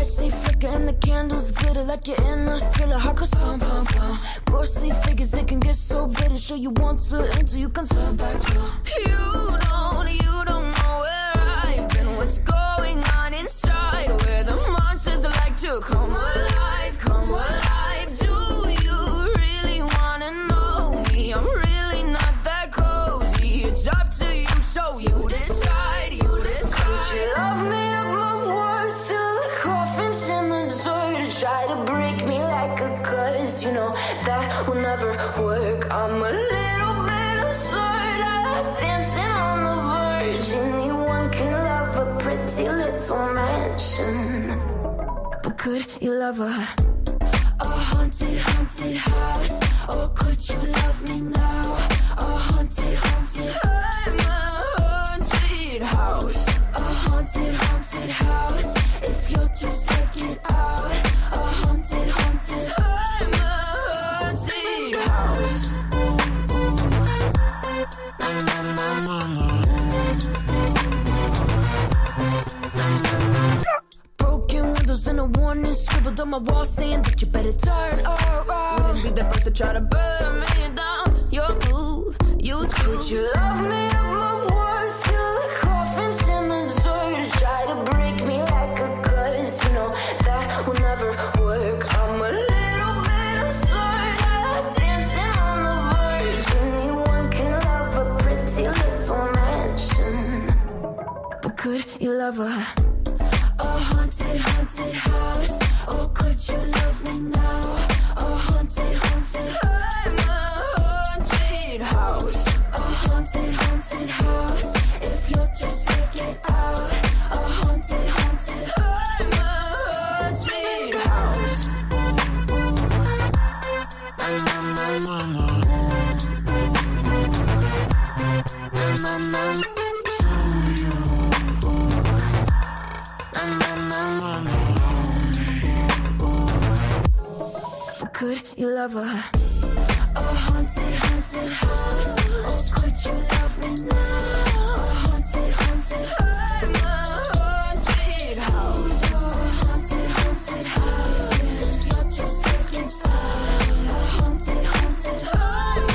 lights they flicker and the candles glitter like you're in a thriller. Heart goes pum pum pum. Ghostly figures they can get so bitter. Show you want to until you can turn back. You don't know where I've been. What's going on inside? Where the monsters like to come alive, come alive. Do you really wanna know me? I'm really not that cozy. It's up to you, so you decide, you decide. Would you love me up my words till the coffin's in the dirt? Try to break me like a curse, you know that will never work. I'm a little bit absurd, I like dancing on the verge. Anyone can love a pretty little mansion, but could you love a haunted, haunted house? Or could you love me now? A haunted, haunted, I'm a haunted house. A haunted, haunted house. If you're just get out. A haunted, haunted, I'm a haunted house. Broken windows and a warning scribbled on my wall saying that you better turn around. Wouldn't be the first to try to burn me down. Your move, you too. Would you love me up my words till the coffin's in the dirt? Try to break me like a curse, you know that will never work. I'm a little bit absurd, I like dancing on the verge. Anyone can love a pretty little mansion, but could you love a haunted, haunted house? Or could you love me now? A haunted, haunted, I'm a haunted house. A haunted, haunted house. If you're just get out. A haunted, haunted, I'm a haunted house. Could you love a haunted, haunted house? Or could you love me now? A haunted, haunted, I'm a haunted house. A haunted, haunted house. If you're just inside. A haunted, haunted, I'm a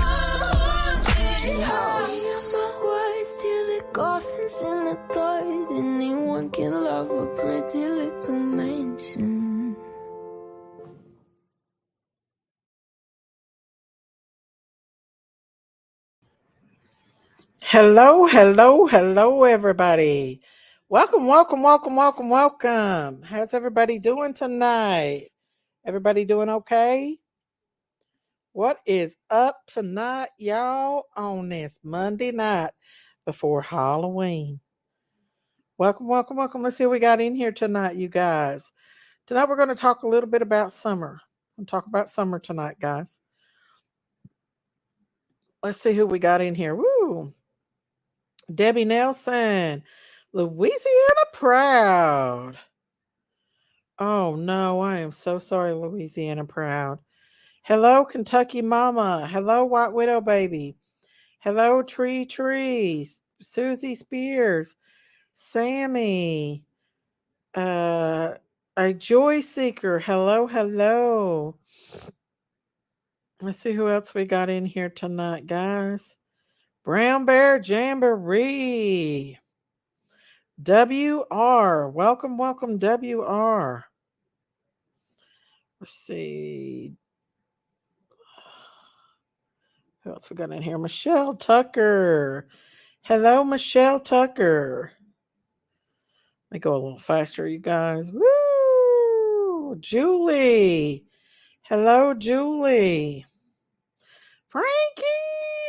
haunted house. Use my words till the coffin's in the dirt. Anyone can love a pretty little mansion. Hello, hello, hello, everybody. Welcome, welcome, welcome, welcome, welcome. How's everybody doing tonight? Everybody doing okay? What is up tonight, y'all, on this Monday night before Halloween? Welcome, welcome, welcome. Let's see what we got in here tonight, you guys. Tonight we're going to talk a little bit about summer. I'm talking about summer tonight, guys. Let's see who we got in here. Woo! Debbie Nelson, Louisiana Proud. Oh no, I am so sorry, Louisiana Proud. Hello, Kentucky Mama. Hello, White Widow Baby. Hello, Tree. Susie Spears. Sammy. A Joy Seeker. Hello, hello. Let's see who else we got in here tonight, guys. Brown Bear Jamboree. WR. Welcome, welcome, WR. Let's see. Who else we got in here? Michelle Tucker. Hello, Michelle Tucker. Let me go a little faster, you guys. Woo! Julie. Hello, Julie. Frankie.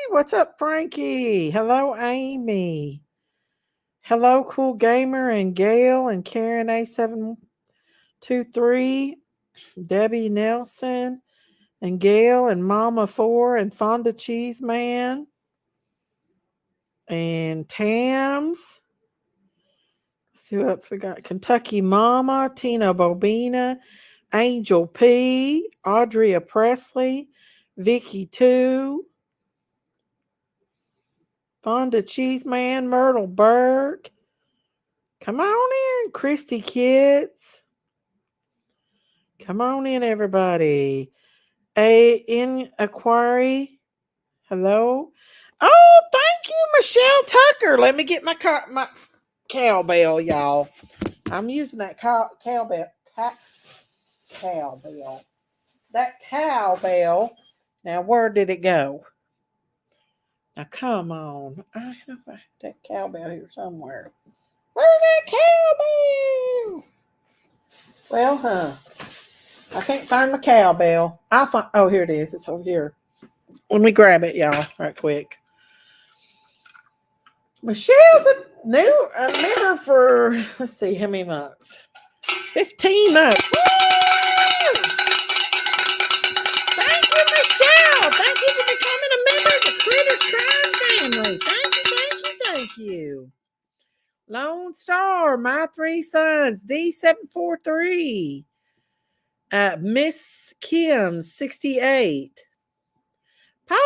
What's up, Frankie? Hello, Amy. Hello, Cool Gamer and Gail and Karen A723. Debbie Nelson and Gail and Mama 4 and Fonda Cheese Man and Tams. Let's see what else we got. Kentucky Mama, Tina Bobina, Angel P, Audria Presley, Vicky 2, Fonda Cheese Man, Myrtle Burke. Come on in, Christy Kids. Come on in, everybody. A in Aquari. Hello. Oh, thank you, Michelle Tucker. Let me get my cowbell, y'all. I'm using that cowbell. Cowbell. That cowbell. Now, where did it go? Now, come on. I have that cowbell here somewhere. Where's that cowbell? Well, I can't find my cowbell. I'll find. Oh, here it is. It's over here. Let me grab it, y'all, right quick. Michelle's a member for, let's see, how many months? 15 months. Woo! Thank you, Michelle. Thank you for becoming a member of the Critters Crime family. Thank you, thank you, thank you. Lone Star, My Three Sons, D743. Miss Kim, 68. Polly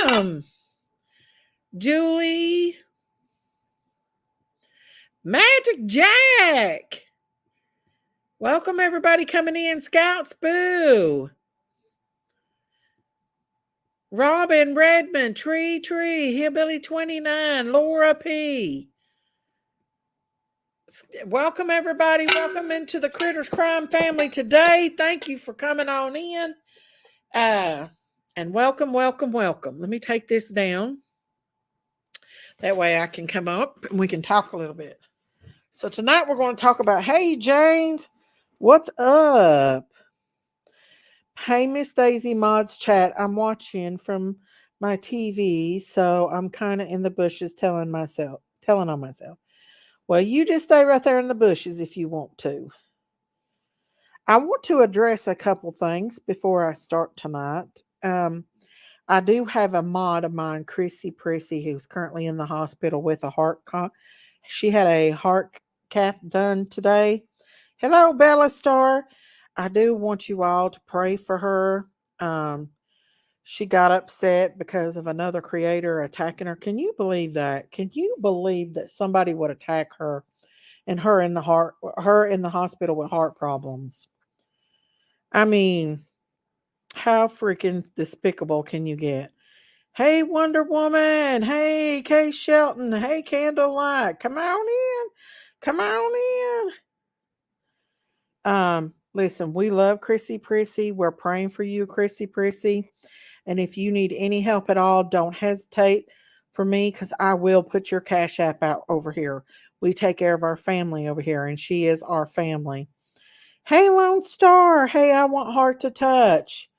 Pam. Julie. Magic Jack. Welcome, everybody coming in. Scouts Boo. Robin Redmond, Tree, Hillbilly 29, Laura P. Welcome, everybody. Welcome into the Critters Crime family today. Thank you for coming on in. And welcome. Let me take this down. That way I can come up and we can talk a little bit. So tonight we're going to talk about, hey, James, what's up? Hey, Miss Daisy Mods chat. I'm watching from my TV, so I'm kind of in the bushes telling on myself. Well, you just stay right there in the bushes if you want to. I want to address a couple things before I start tonight. I do have a mod of mine, Chrissy Prissy, who's currently in the hospital with a she had a heart cath done today. Hello, Bella Star. I do want you all to pray for her. She got upset because of another creator attacking her. Can you believe that? Can you believe that somebody would attack her and her in the hospital with heart problems? I mean, how freaking despicable can you get? Hey, Wonder Woman. Hey, Kay Shelton. Hey, Candlelight. Come on in. Come on in. Listen, we love Chrissy Prissy. We're praying for you, Chrissy Prissy. And if you need any help at all, don't hesitate for me because I will put your Cash App out over here. We take care of our family over here, and she is our family. Hey, Lone Star. Hey, I want Heart to Touch.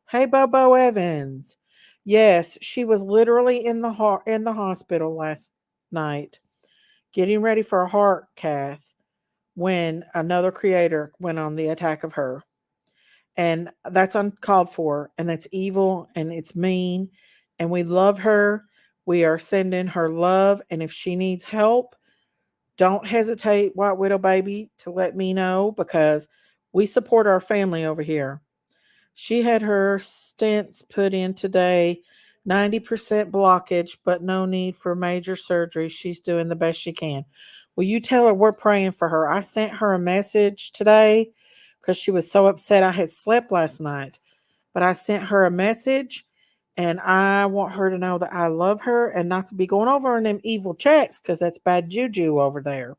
Hey, Bobo Evans. Yes, she was literally in the hospital last night, getting ready for a heart cath when another creator went on the attack of her. And that's uncalled for, and that's evil, and it's mean, and we love her. We are sending her love, and if she needs help, don't hesitate, White Widow Baby, to let me know because we support our family over here. She had her stents put in today, 90% blockage, but no need for major surgery. She's doing the best she can. Will you tell her we're praying for her? I sent her a message today because she was so upset. I had slept last night, but I sent her a message and I want her to know that I love her and not to be going over on them evil checks because that's bad juju over there.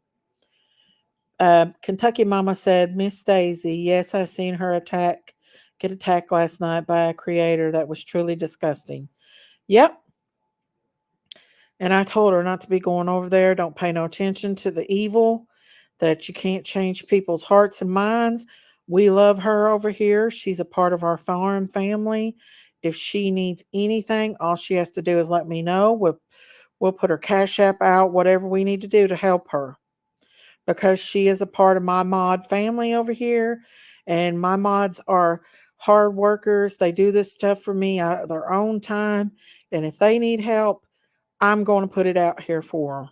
Kentucky Mama said, Miss Daisy, yes, I seen her get attacked last night by a creator that was truly disgusting. Yep. And I told her not to be going over there. Don't pay no attention to the evil, that you can't change people's hearts and minds. We love her over here. She's a part of our farm family. If she needs anything, all she has to do is let me know. We'll put her Cash App out, whatever we need to do to help her. Because she is a part of my mod family over here. And my mods are hard workers. They do this stuff for me out of their own time. And if they need help, I'm going to put it out here for her.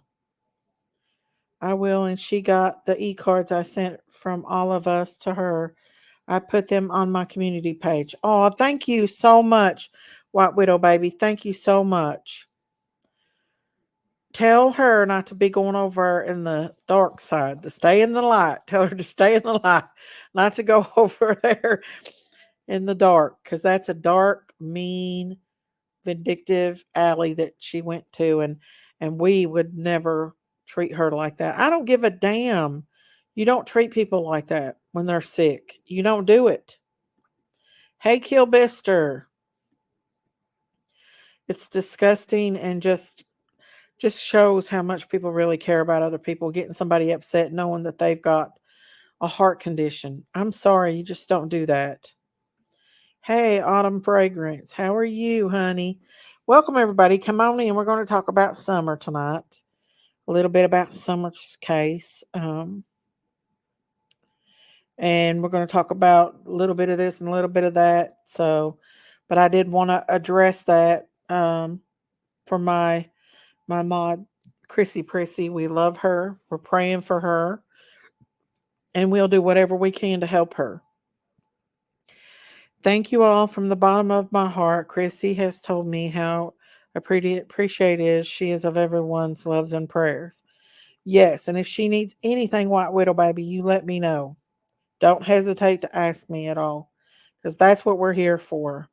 I will. And she got the e-cards I sent from all of us to her. I put them on my community page. Oh, thank you so much, White Widow Baby. Thank you so much. Tell her not to be going over in the dark side, to stay in the light. Tell her to stay in the light, not to go over there in the dark, because that's a dark, mean, vindictive alley that she went to, and we would never treat her like that. I don't give a damn. You don't treat people like that when they're sick. You don't do it. Hey, Kilbister. It's disgusting and just shows how much people really care about other people, getting somebody upset knowing that they've got a heart condition. I'm sorry, you just don't do that. Hey, Autumn Fragrance, how are you, honey? Welcome, everybody. Come on in. We're going to talk about summer tonight. A little bit about Summer's case. And we're going to talk about a little bit of this and a little bit of that. So, but I did want to address that for my mod, Chrissy Prissy. We love her. We're praying for her. And we'll do whatever we can to help her. Thank you all from the bottom of my heart. Chrissy has told me how appreciative she is of everyone's loves and prayers. Yes, and if she needs anything, White Widow Baby, you let me know. Don't hesitate to ask me at all, because that's what we're here for.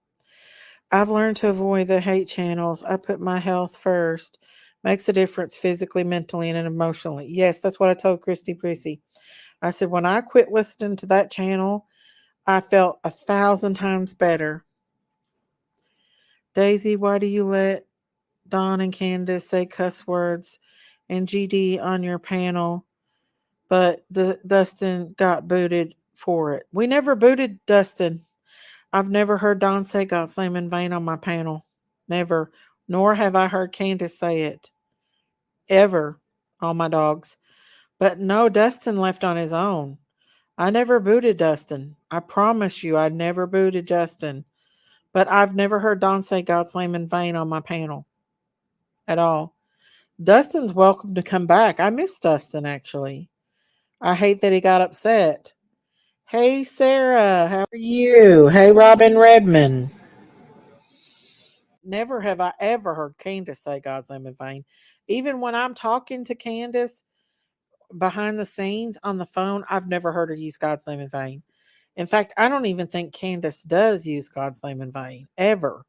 I've learned to avoid the hate channels. I put my health first. Makes a difference physically, mentally, and emotionally. Yes, that's what I told Christy Prissy. I said, when I quit listening to that channel, I felt 1,000 times better. Daisy, why do you let Don and Candace say cuss words and GD on your panel, but Dustin got booted for it? We never booted Dustin. I've never heard Don say God's name in vain on my panel. Never. Nor have I heard Candace say it. Ever. All my dogs. But no, Dustin left on his own. I never booted Dustin. I promise you, I never booted Dustin. But I've never heard Don say God's name in vain on my panel at all. Dustin's welcome to come back. I miss Dustin, actually. I hate that he got upset. Hey, Sarah, how are you? Hey, Robin Redmond. Never have I ever heard Candace say God's name in vain. Even when I'm talking to Candace behind the scenes on the phone, I've never heard her use God's name in vain. In fact, I don't even think Candace does use God's name in vain. Ever.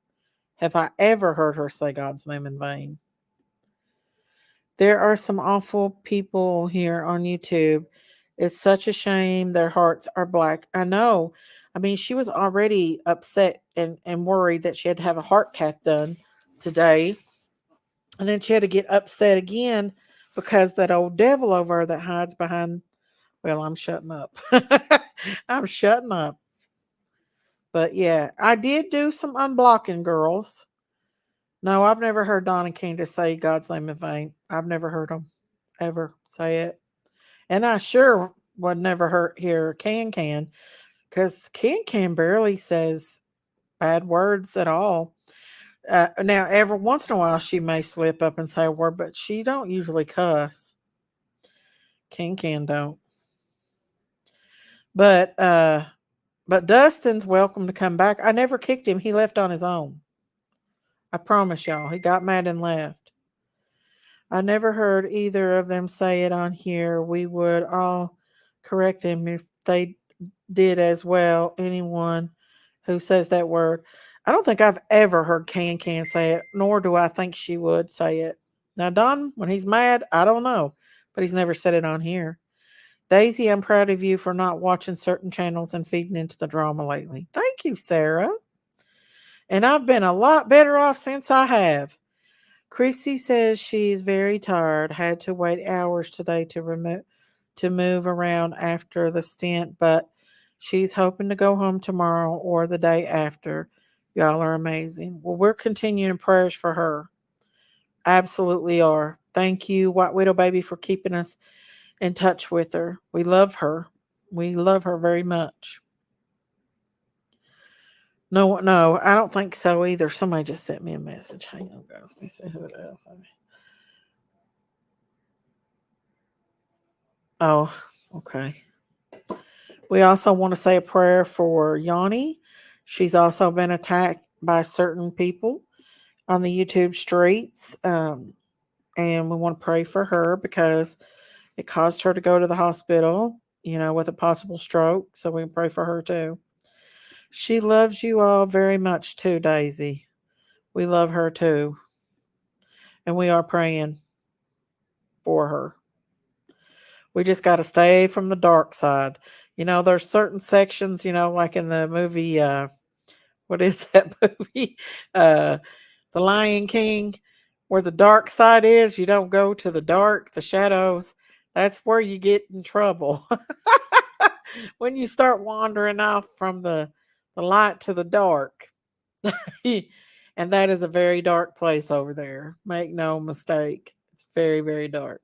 Have I ever heard her say God's name in vain? There are some awful people here on YouTube. It's such a shame their hearts are black. I know. I mean, she was already upset and worried that she had to have a heart cath done today. And then she had to get upset again because that old devil over her that hides behind. Well, I'm shutting up. I'm shutting up. But yeah, I did do some unblocking, girls. No, I've never heard Don and Candace say God's name in vain. I've never heard them ever say it. And I sure would never hear Can because Can barely says bad words at all. Now, every once in a while, she may slip up and say a word, but she don't usually cuss. Can don't. But but Dustin's welcome to come back. I never kicked him. He left on his own. I promise y'all. He got mad and left. I never heard either of them say it on here. We would all correct them if they did as well. Anyone who says that word. I don't think I've ever heard Can say it, nor do I think she would say it. Now, Don, when he's mad, I don't know, but he's never said it on here. Daisy, I'm proud of you for not watching certain channels and feeding into the drama lately. Thank you, Sarah. And I've been a lot better off since I have. Chrissy says she's very tired, had to wait hours today to move around after the stint, but she's hoping to go home tomorrow or the day after. Y'all are amazing. Well, we're continuing prayers for her. Absolutely are. Thank you, White Widow Baby, for keeping us in touch with her. We love her. We love her very much. No, I don't think so either. Somebody just sent me a message. Hang on, guys. Let me see who it is. Oh, okay. We also want to say a prayer for Yanni. She's also been attacked by certain people on the YouTube streets. and we want to pray for her because it caused her to go to the hospital, with a possible stroke. So we can pray for her too. She loves you all very much too, Daisy. We love her too. And we are praying for her. We just got to stay from the dark side. There's certain sections, like in the movie, what is that movie? Uh, The Lion King, where the dark side is. You don't go to the dark, the shadows. That's where you get in trouble. When you start wandering off from the light to the dark. And that is a very dark place over there. Make no mistake. It's very, very dark.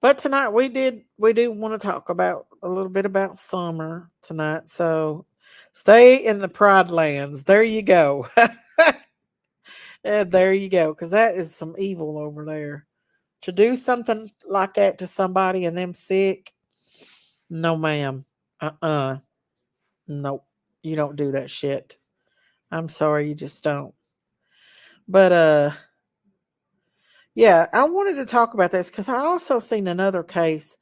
But tonight we do want to talk about a little bit about summer tonight. So stay in the Pride Lands. There you go. There you go. Because that is some evil over there. To do something like that to somebody and them sick, no ma'am. Uh-uh. Nope. You don't do that shit. I'm sorry, you just don't. But yeah, I wanted to talk about this because I also seen another case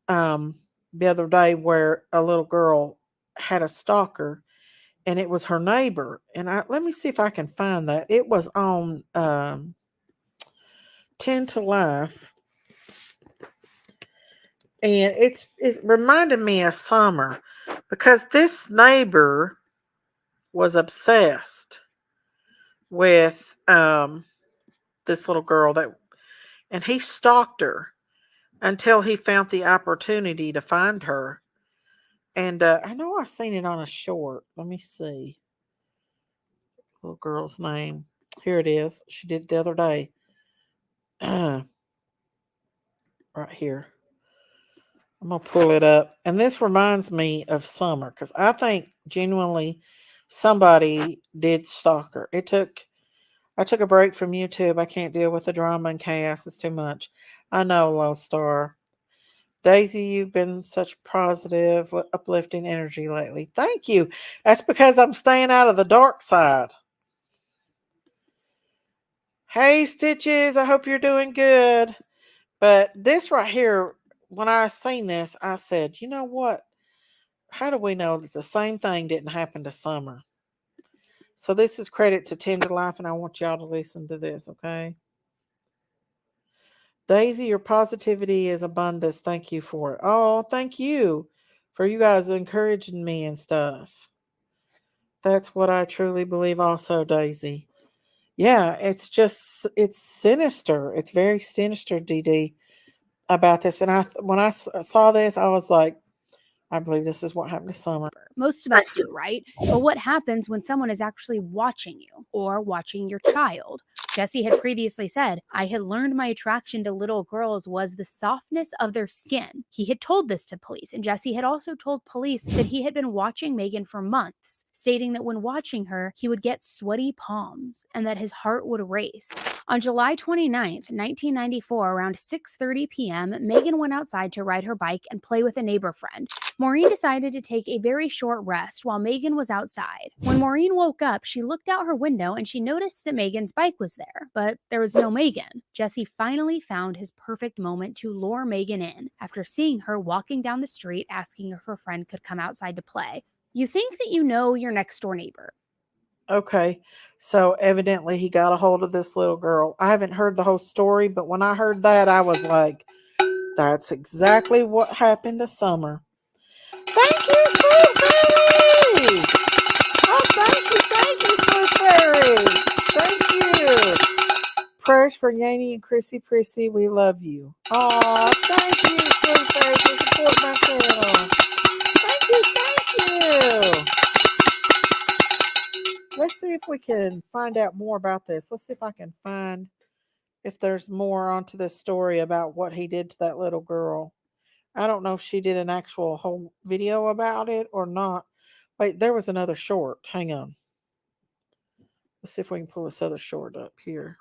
um the other day where a little girl had a stalker, and it was her neighbor. And I let me see if I can find that. It was on 10 to Life, and it reminded me of summer because this neighbor was obsessed with this little girl, that and he stalked her until he found the opportunity to find her. And I know I seen it on a short. Let me see. Little girl's name. Here it is. She did it the other day. Right here. I'm gonna pull it up. And this reminds me of summer because I think genuinely somebody did stalk her. I took a break from YouTube. I can't deal with the drama and chaos. It's too much. I know, Lone Star. Daisy, you've been such positive, uplifting energy lately. Thank you. That's because I'm staying out of the dark side. Hey, Stitches, I hope you're doing good. But this right here, when I seen this, I said, you know what? How do we know that the same thing didn't happen to Summer? So this is credit to Tender Life, and I want y'all to listen to this, okay? Daisy, your positivity is abundance. Thank you for it. Oh, thank you for you guys encouraging me and stuff. That's what I truly believe also, Daisy. Yeah, it's sinister. It's very sinister, DD, about this. And when I saw this, I was like, I believe this is what happened to Summer. Most of us do, right? But what happens when someone is actually watching you or watching your child? Jesse had previously said, I had learned my attraction to little girls was the softness of their skin. He had told this to police, and Jesse had also told police that he had been watching Megan for months, stating that when watching her, he would get sweaty palms and that his heart would race. On July 29th, 1994, around 6:30 p.m., Megan went outside to ride her bike and play with a neighbor friend. Maureen decided to take a very short rest while Megan was outside. When Maureen woke up, she looked out her window and she noticed that Megan's bike was there, but there was no Megan. Jesse finally found his perfect moment to lure Megan in after seeing her walking down the street asking if her friend could come outside to play. You think that you know your next door neighbor. Okay, so evidently he got a hold of this little girl. I haven't heard the whole story, but when I heard that, I was like, that's exactly what happened to Summer. Thank you, Sweet Fairy! Oh, thank you, Sweet Fairy! Thank you! Prayers for Yanny and Chrissy Prissy. We love you. Oh, thank you, Sweet Fairy, for supporting my channel. Thank you. Let's see if we can find out more about this. Let's see if I can find if there's more onto this story about what he did to that little girl. I don't know if she did an actual whole video about it or not. Wait, there was another short. Hang on. Let's see if we can pull this other short up here.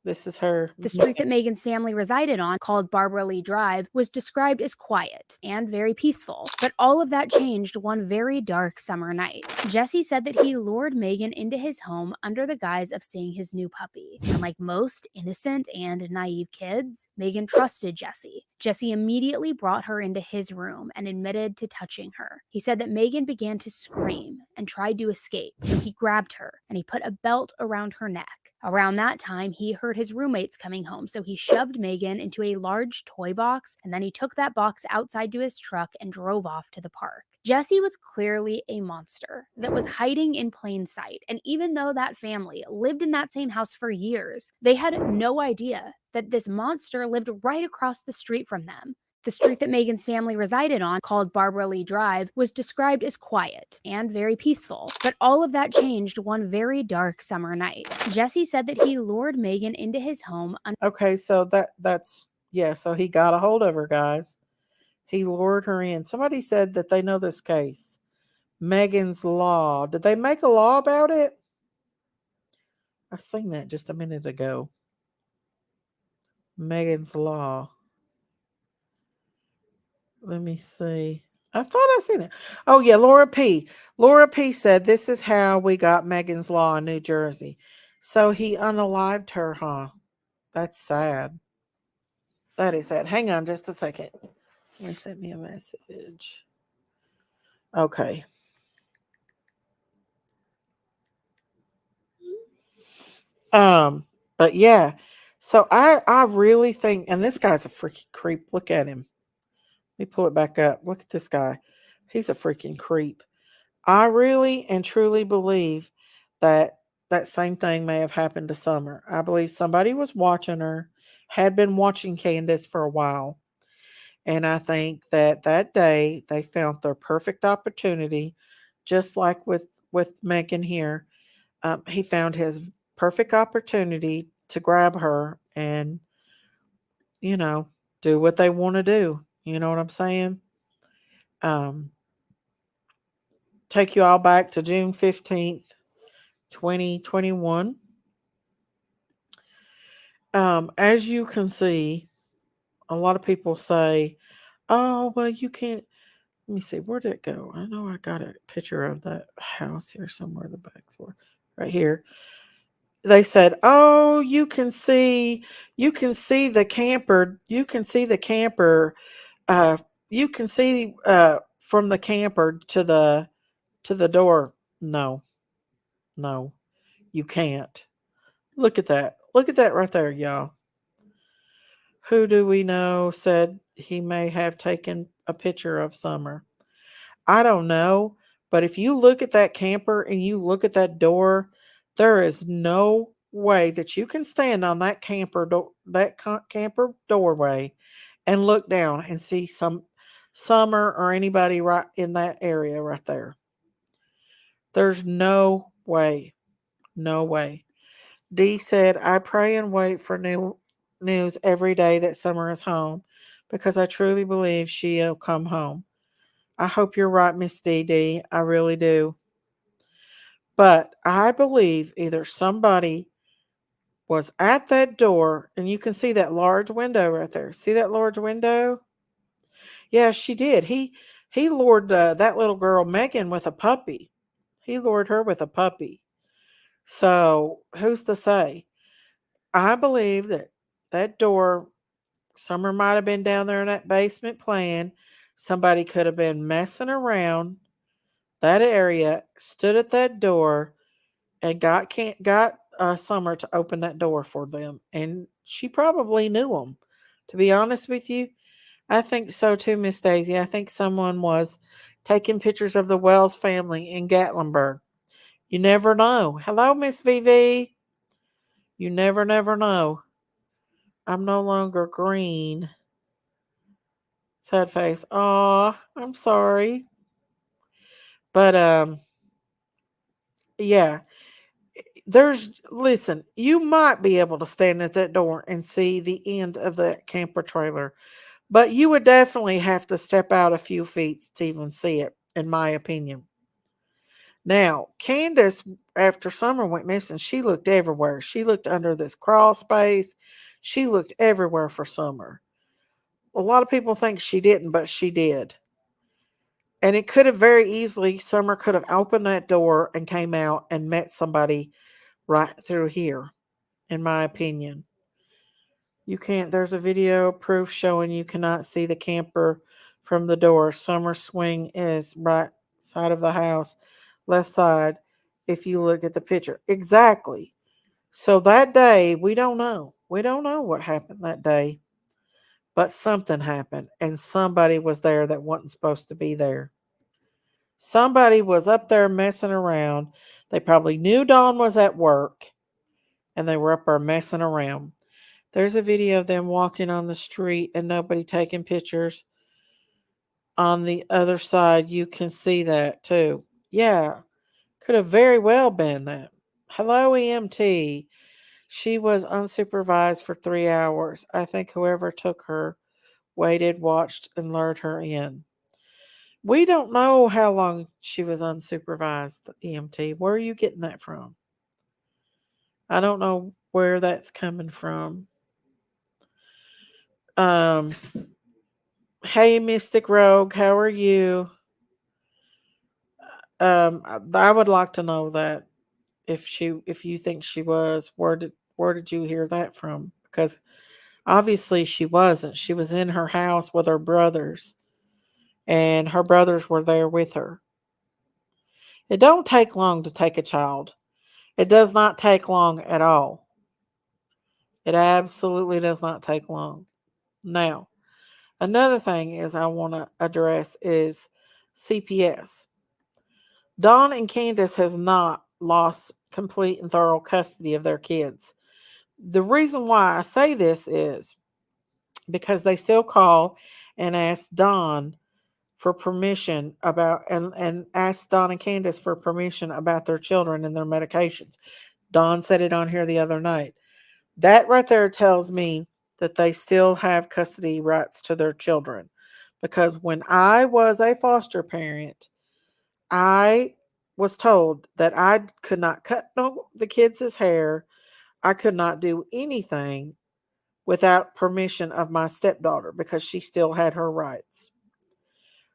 This is her. The street that Megan's family resided on, called Barbara Lee Drive, was described as quiet and very peaceful. But all of that changed one very dark summer night. Jesse said that he lured Megan into his home under the guise of seeing his new puppy. And like most innocent and naive kids, Megan trusted Jesse. Jesse immediately brought her into his room and admitted to touching her. He said that Megan began to scream and tried to escape, so he grabbed her and he put a belt around her neck. Around that time, he heard his roommates coming home, so he shoved Megan into a large toy box, and then he took that box outside to his truck and drove off to the park. Jesse was clearly a monster that was hiding in plain sight, and even though that family lived in that same house for years, they had no idea that this monster lived right across the street from them. The street that Megan's family resided on, called Barbara Lee Drive, was described as quiet and very peaceful. But all of that changed one very dark summer night. Jesse said that he lured Megan into his home. Okay, so that's yeah, so he got a hold of her, guys. He lured her in. Somebody said that they know this case. Megan's Law. Did they make a law about it? I seen that just a minute ago. Megan's Law. Let me see. I thought I seen it. Oh yeah, Laura P. Laura P said this is how we got Megan's Law in New Jersey. So he unalived her, huh? That's sad. That is sad. Hang on just a second. He sent me a message. Okay. But yeah. So I really think, and this guy's a freaking creep. Look at him. Let me pull it back up. Look at this guy. He's a freaking creep. I really and truly believe that that same thing may have happened to Summer. I believe somebody was watching her, had been watching Candace for a while. And I think that that day they found their perfect opportunity, just like with Megan here. He found his perfect opportunity to grab her and, you know, do what they want to do. You know what I'm saying? Um, take you all back to June 15th, 2021. As you can see, a lot of people say, oh, well, you can't. Let me see, where did it go? I know I got a picture of that house here somewhere. The back's for right here. They said, oh, you can see the camper, you can see the camper, uh, you can see from the camper to the door. No, no, you can't. Look at that. Look at that right there, y'all. Who do we know said he may have taken a picture of Summer? I don't know, but if you look at that camper and you look at that door, there is no way that you can stand on that camper doorway and look down and see some Summer or anybody right in that area right there. There's no way. No way. Dee said, I pray and wait for news every day that Summer is home because I truly believe she'll come home. I hope you're right, Miss Dee Dee. I really do. But I believe either somebody was at that door, and you can see that large window right there. See that large window? Yeah, she did. He lured that little girl Megan with a puppy. He lured her with a puppy. So who's to say? I believe that that door, Summer might have been down there in that basement playing. Somebody could have been messing around that area, stood at that door, and got Summer to open that door for them. And she probably knew them. To be honest with you, I think so too, Miss Daisy. I think someone was taking pictures of the Wells family in Gatlinburg. You never know. Hello, Miss VV. You never know. I'm no longer green. Sad face. Aw, I'm sorry. But yeah. Listen, you might be able to stand at that door and see the end of that camper trailer, but you would definitely have to step out a few feet to even see it, in my opinion. Now, Candace, after Summer went missing, she looked everywhere. She looked under this crawl space. She looked everywhere for Summer. A lot of people think she didn't, but she did. And it could have very easily, Summer could have opened that door and came out and met somebody right through here, in my opinion. You can't, there's a video proof showing you cannot see the camper from the door. Summer swing is right side of the house, left side, if you look at the picture. Exactly. So that day, we don't know. We don't know what happened that day, but something happened and somebody was there that wasn't supposed to be there. Somebody was up there messing around. They probably knew Dawn was at work and they were up there messing around. There's a video of them walking on the street and nobody taking pictures. On the other side, you can see that too. Yeah, could have very well been that. Hello, EMT. She was unsupervised for 3 hours. I think whoever took her waited, watched, and lured her in. We don't know how long she was unsupervised, the EMT. Where are you getting that from? I don't know where that's coming from. Um, hey, Mystic Rogue, how are you? I would like to know that if you think she was, where did you hear that from? Because obviously she wasn't. She was in her house with her brothers, and her brothers were there with her. It don't take long to take a child. It does not take long at all. It absolutely does not take long. Now, another thing is I want to address is CPS. Dawn and Candace has not lost complete and thorough custody of their kids. The reason why I say this is because they still call and ask Dawn for permission about and ask Dawn and Candace for permission about their children and their medications. Dawn said it on here the other night. That right there tells me that they still have custody rights to their children. Because when I was a foster parent, I was told that I could not cut the kids' hair. I could not do anything without permission of my stepdaughter because she still had her rights.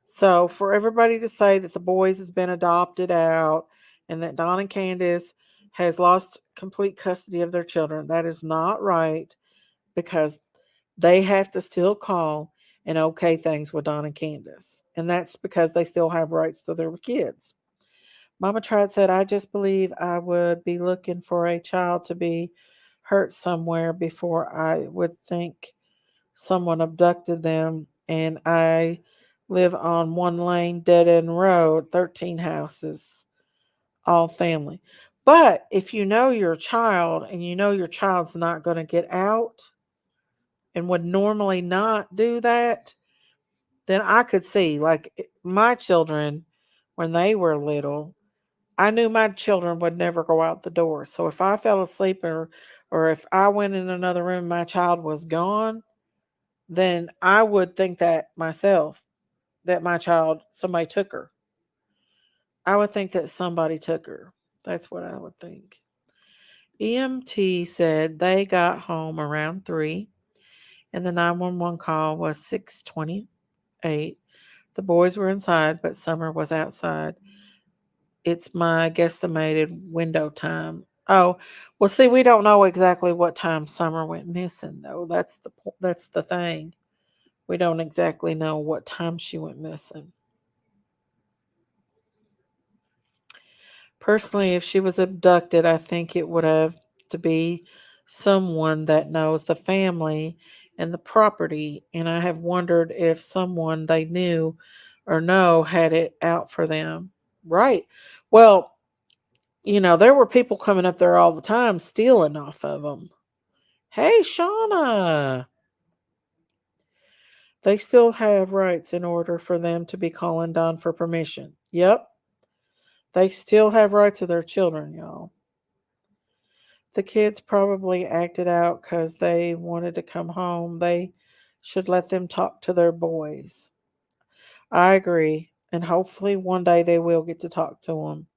So for everybody to say that the boys has been adopted out and that Don and Candace has lost complete custody of their children, that is not right because they have to still call and okay things with Don and Candace. And that's because they still have rights to their kids. Mama Tried said, I just believe I would be looking for a child to be hurt somewhere before I would think someone abducted them. And I live on one lane, dead end road, 13 houses, all family. But if you know your child and you know your child's not going to get out and would normally not do that, then I could see, like my children, when they were little, I knew my children would never go out the door. So if I fell asleep or if I went in another room and my child was gone, then I would think that myself, that my child, somebody took her. I would think that somebody took her. That's what I would think. EMT said they got home around 3 and the 911 call was 6:28. The boys were inside, but Summer was outside. It's my guesstimated window time. Oh, well, see, we don't know exactly what time Summer went missing, though. That's the thing. We don't exactly know what time she went missing. Personally, if she was abducted, I think it would have to be someone that knows the family and the property, and I have wondered if someone they knew or know had it out for them. Right. Well, there were people coming up there all the time stealing off of them. Hey, Shauna. They still have rights in order for them to be calling Don for permission. Yep. They still have rights to their children, y'all. The kids probably acted out because they wanted to come home. They should let them talk to their boys. I agree. And hopefully one day they will get to talk to them.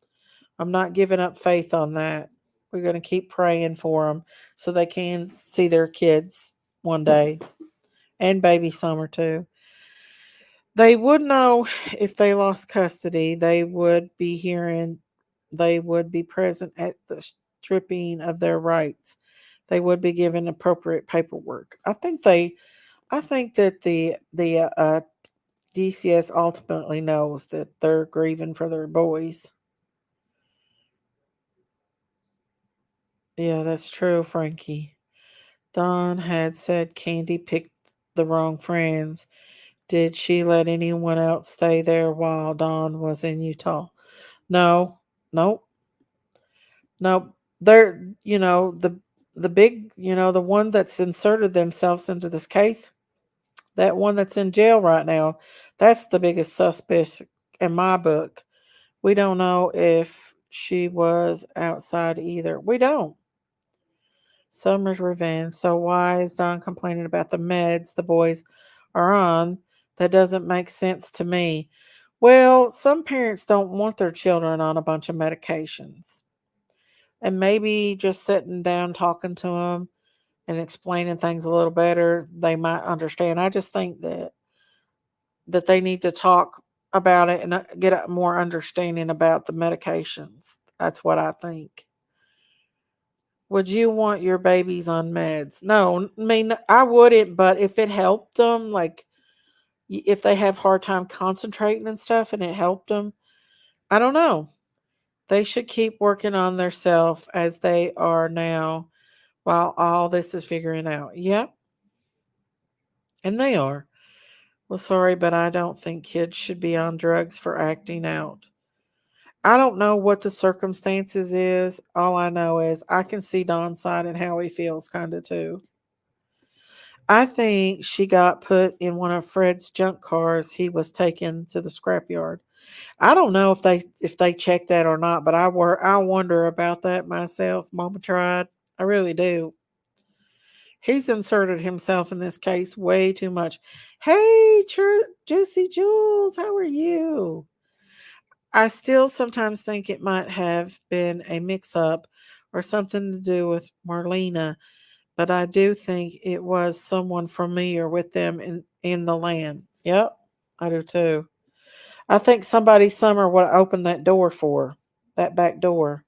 I'm not giving up faith on that. We're going to keep praying for them so they can see their kids one day, and baby Summer too. They would know if they lost custody. They would be present at the stripping of their rights. They would be given appropriate paperwork. I think that the DCS ultimately knows that they're grieving for their boys. Yeah, that's true, Frankie. Dawn had said Candy picked the wrong friends. Did she let anyone else stay there while Dawn was in Utah? No, nope, nope. They're, the big, the one that's inserted themselves into this case, that one that's in jail right now, that's the biggest suspect in my book. We don't know if she was outside either. We don't. Summer's revenge. So why is Don complaining about the meds the boys are on? That doesn't make sense to me. Well, some parents don't want their children on a bunch of medications. And maybe just sitting down talking to them and explaining things a little better, they might understand. I just think that they need to talk about it and get a more understanding about the medications. That's what I think. Would you want your babies on meds? No, I mean I wouldn't, but if it helped them, like if they have hard time concentrating and stuff, and it helped them, I don't know. They should keep working on their self as they are now, while all this is figuring out. Yep, and they are. Well, sorry, but I don't think kids should be on drugs for acting out. I don't know what the circumstances is. All I know is I can see Don's side and how he feels kind of too. I think she got put in one of Fred's junk cars he was taken to the scrapyard. I don't know if they checked that or not, but I wonder about that myself. Mama tried. I really do. He's inserted himself in this case way too much. Hey, Juicy Jules, how are you? I still sometimes think it might have been a mix up or something to do with Marlena, but I do think it was someone familiar with them in the land. Yep, I do too. I think somebody Summer would open that door for, that back door.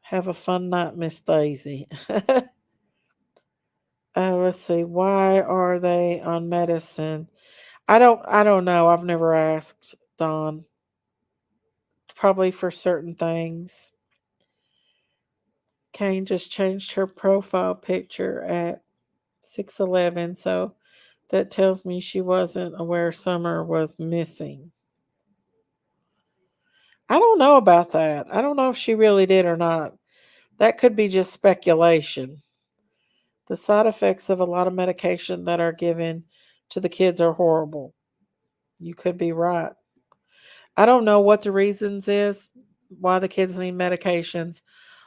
Have a fun night, Miss Daisy. Let's see. Why are they on medicine? I don't know. I've never asked Dawn. Probably for certain things. Kane just changed her profile picture at 6:11, so that tells me she wasn't aware Summer was missing. I don't know about that. I don't know if she really did or not. That could be just speculation. The side effects of a lot of medication that are given to the kids are horrible. You could be right. I don't know what the reasons is why the kids need medications.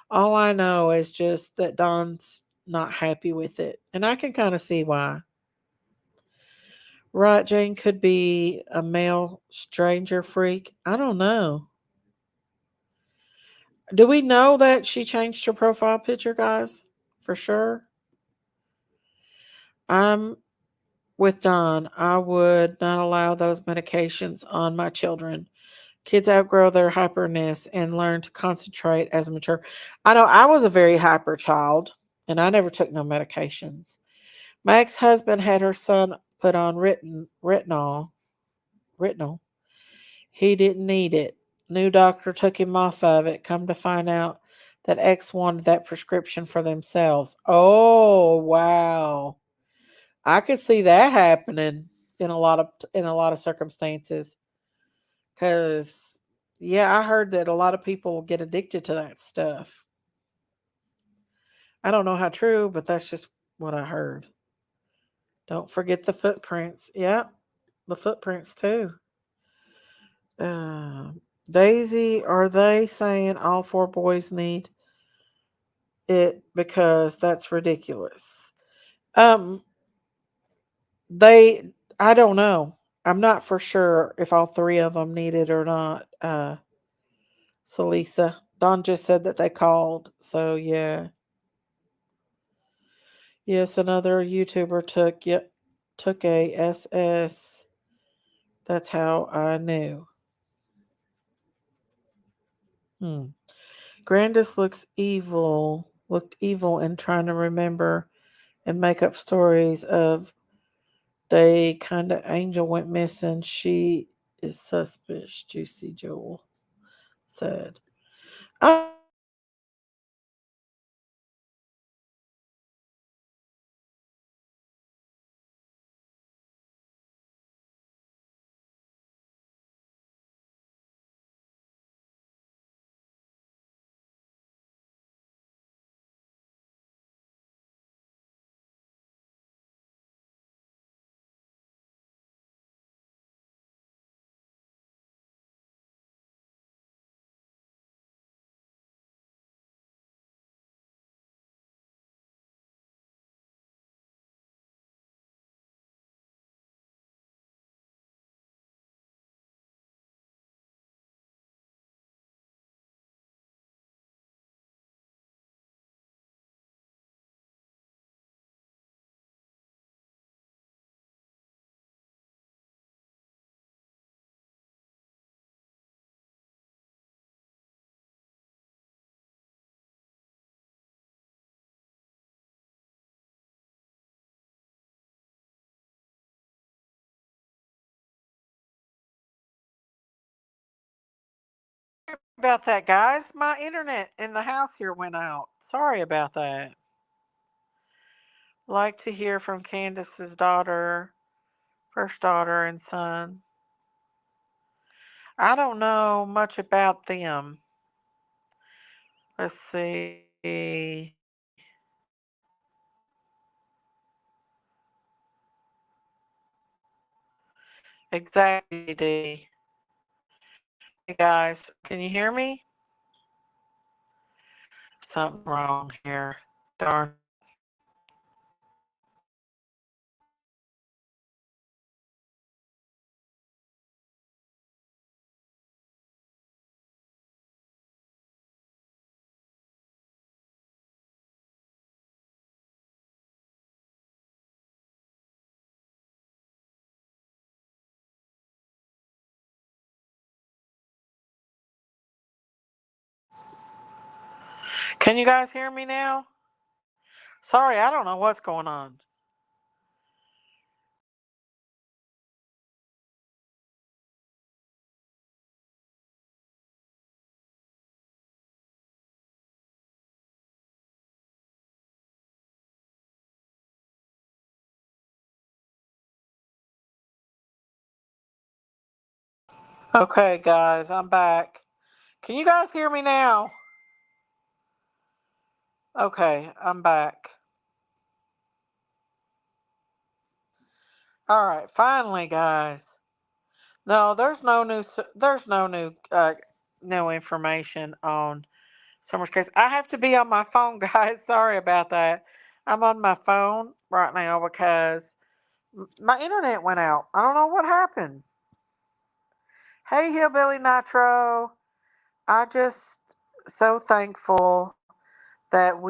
All I know is just that Don's not happy with it. And I can kind of see why. Right, Jane could be a male stranger freak. I don't know. Do we know that she changed her profile picture, guys? For sure. I'm with Don. I would not allow those medications on my children. Kids outgrow their hyperness and learn to concentrate as mature. I know I was a very hyper child and I never took no medications. My ex husband had her son put on retinol. He didn't need it. New doctor took him off of it. Come to find out that ex wanted that prescription for themselves. Oh wow. I could see that happening in a lot of circumstances. Cause yeah, I heard that a lot of people get addicted to that stuff. I don't know how true, but that's just what I heard. Don't forget the footprints. Yeah, the footprints too. Uh, Daisy, are they saying all four boys need it because that's ridiculous? Um, they, I don't know. I'm not for sure if all three of them need it or not. Salisa. Don just said that they called. So yeah. Yes, another YouTuber took a SS. That's how I knew. Hmm. Grandis looked evil in trying to remember and make up stories of day kinda angel went missing. She is suspicious, Juicy Joel said. I'm about that, guys. My internet in the house here went out. Sorry about that. Sorry about that, guys. My internet in the house here went out. Sorry about that. Like to hear from Candace's daughter, first daughter and son. I don't know much about them. Let's see. Exactly, D. Hey guys, can you hear me? Something's wrong here. Darn it. Can you guys hear me now? Sorry, I don't know what's going on. Okay, guys, I'm back. Can you guys hear me now? Okay, I'm back. All right, finally, guys. No, there's no new information on Summer's case. I have to be on my phone, guys. Sorry about that. I'm on my phone right now because my internet went out. I don't know what happened. Hey, Hillbilly Nitro. I just so thankful that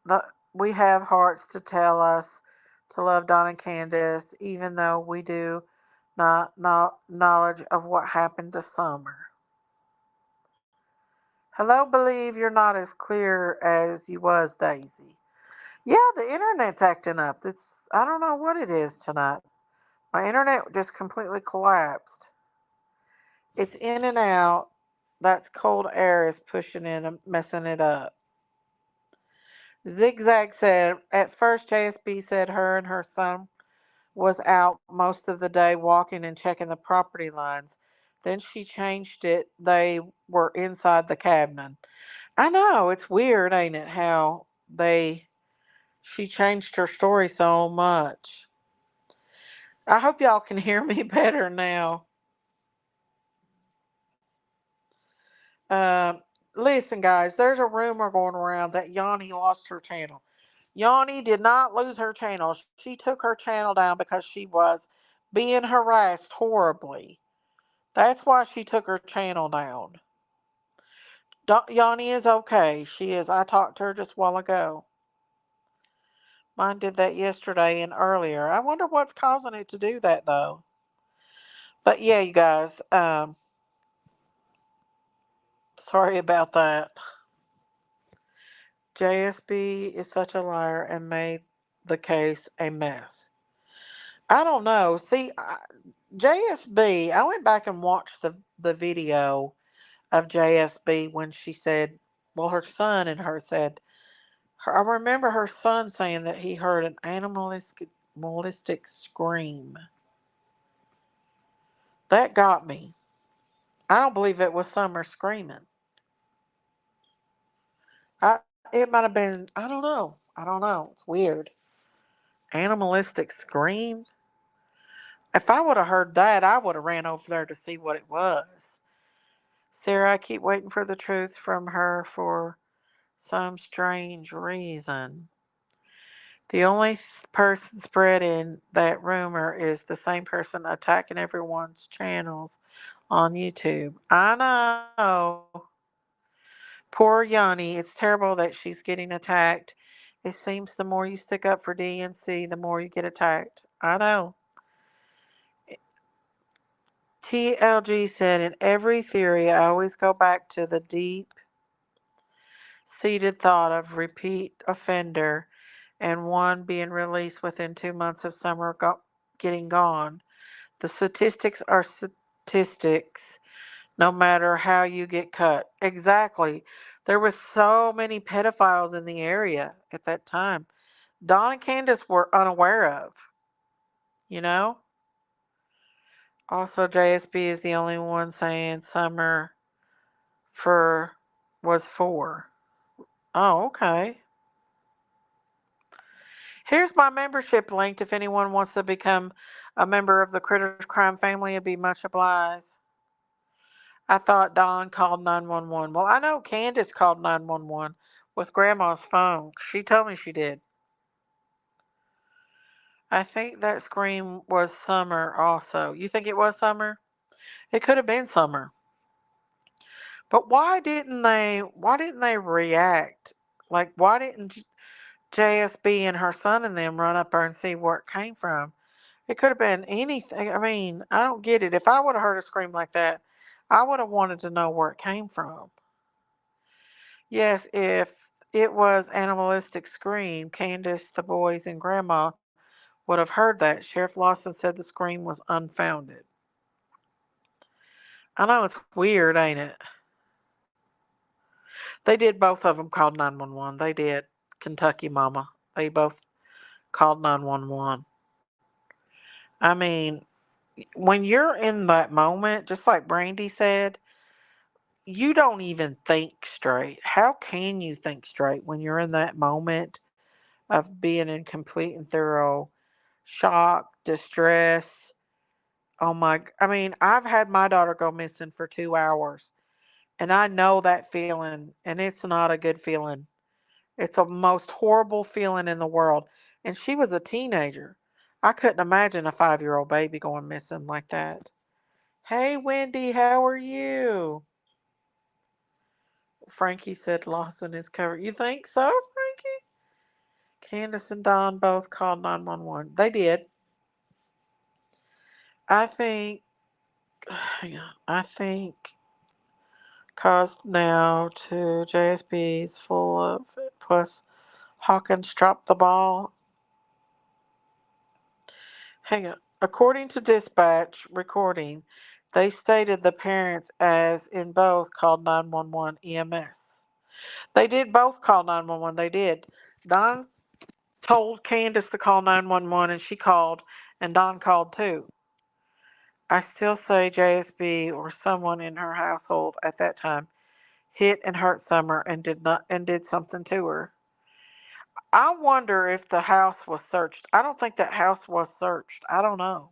the, we have hearts to tell us to love Don and Candace, even though we do not knowledge of what happened to Summer. Hello, believe you're not as clear as you was, Daisy. Yeah, the internet's acting up. I don't know what it is tonight. My internet just completely collapsed. It's in and out. That's cold air is pushing in and messing it up. Zigzag said at first JSB said her and her son was out most of the day walking and checking the property lines. Then she changed it. They were inside the cabin. I know, it's weird, ain't it, how she changed her story so much. I hope y'all can hear me better now. Um, Listen, guys, there's a rumor going around that Yanni lost her channel. Yanni did not lose her channel. She took her channel down because she was being harassed horribly. That's why she took her channel down. Yanni is okay. She is. I talked to her just a while ago. Mine did that yesterday and earlier. I wonder what's causing it to do that though. But yeah, you guys. Sorry about that. JSB is such a liar and made the case a mess. I don't know. See, JSB. I went back and watched the video of JSB when she said, well, her son and her said. I remember her son saying that he heard an animalistic scream. That got me. I don't believe it was Summer screaming. It might have been. I don't know. I don't know. It's weird. Animalistic scream. If I would have heard that, I would have ran over there to see what it was. Sarah, I keep waiting for the truth from her for some strange reason. The only person spreading that rumor is the same person attacking everyone's channels on YouTube. I know. Poor Yanni. It's terrible that she's getting attacked. It seems the more you stick up for DNC, the more you get attacked. I know. TLG said, in every theory, I always go back to the deep seated thought of repeat offender and one being released within 2 months of Summer getting gone. The statistics are statistics, no matter how you get cut. Exactly. There were so many pedophiles in the area at that time. Dawn and Candace were unaware of, you know? Also, JSB is the only one saying Summer for was 4. Oh, okay. Here's my membership link if anyone wants to become a member of the Critters Crime family. It'd be much obliged. I thought Dawn called 911. Well, I know Candace called 911 with Grandma's phone. She told me she did. I think that scream was Summer also. You think it was Summer? It could have been Summer. But why didn't they react? Like why didn't JSB and her son and them run up there and see where it came from? It could have been anything. I mean, I don't get it. If I would have heard a scream like that, I would have wanted to know where it came from. Yes, if it was animalistic scream, Candace, the boys, and Grandma would have heard that. Sheriff Lawson said the scream was unfounded. I know it's weird, ain't it? They did both of them called 911. They did. Kentucky Mama. They both called 911. I mean, when you're in that moment, just like Brandy said, you don't even think straight. How can you think straight when you're in that moment of being in complete and thorough shock, distress? Oh my, I mean, I've had my daughter go missing for 2 hours and I know that feeling and it's not a good feeling. It's the most horrible feeling in the world. And she was a teenager. I couldn't imagine a 5-year-old baby going missing like that. Hey, Wendy, how are you? Frankie said Lawson is covered. You think so, Frankie? Candace and Don both called 911. They did. I think, hang on, I think caused now to JSB's full of it. Plus, Hawkins dropped the ball. Hang on. According to dispatch recording, they stated the parents, as in both, called 911 EMS. They did both call 911. They did. Don told Candace to call 911 and she called, and Don called too. I still say JSB or someone in her household at that time hit and hurt Summer and did something to her. I wonder if the house was searched. I don't think that house was searched. I don't know.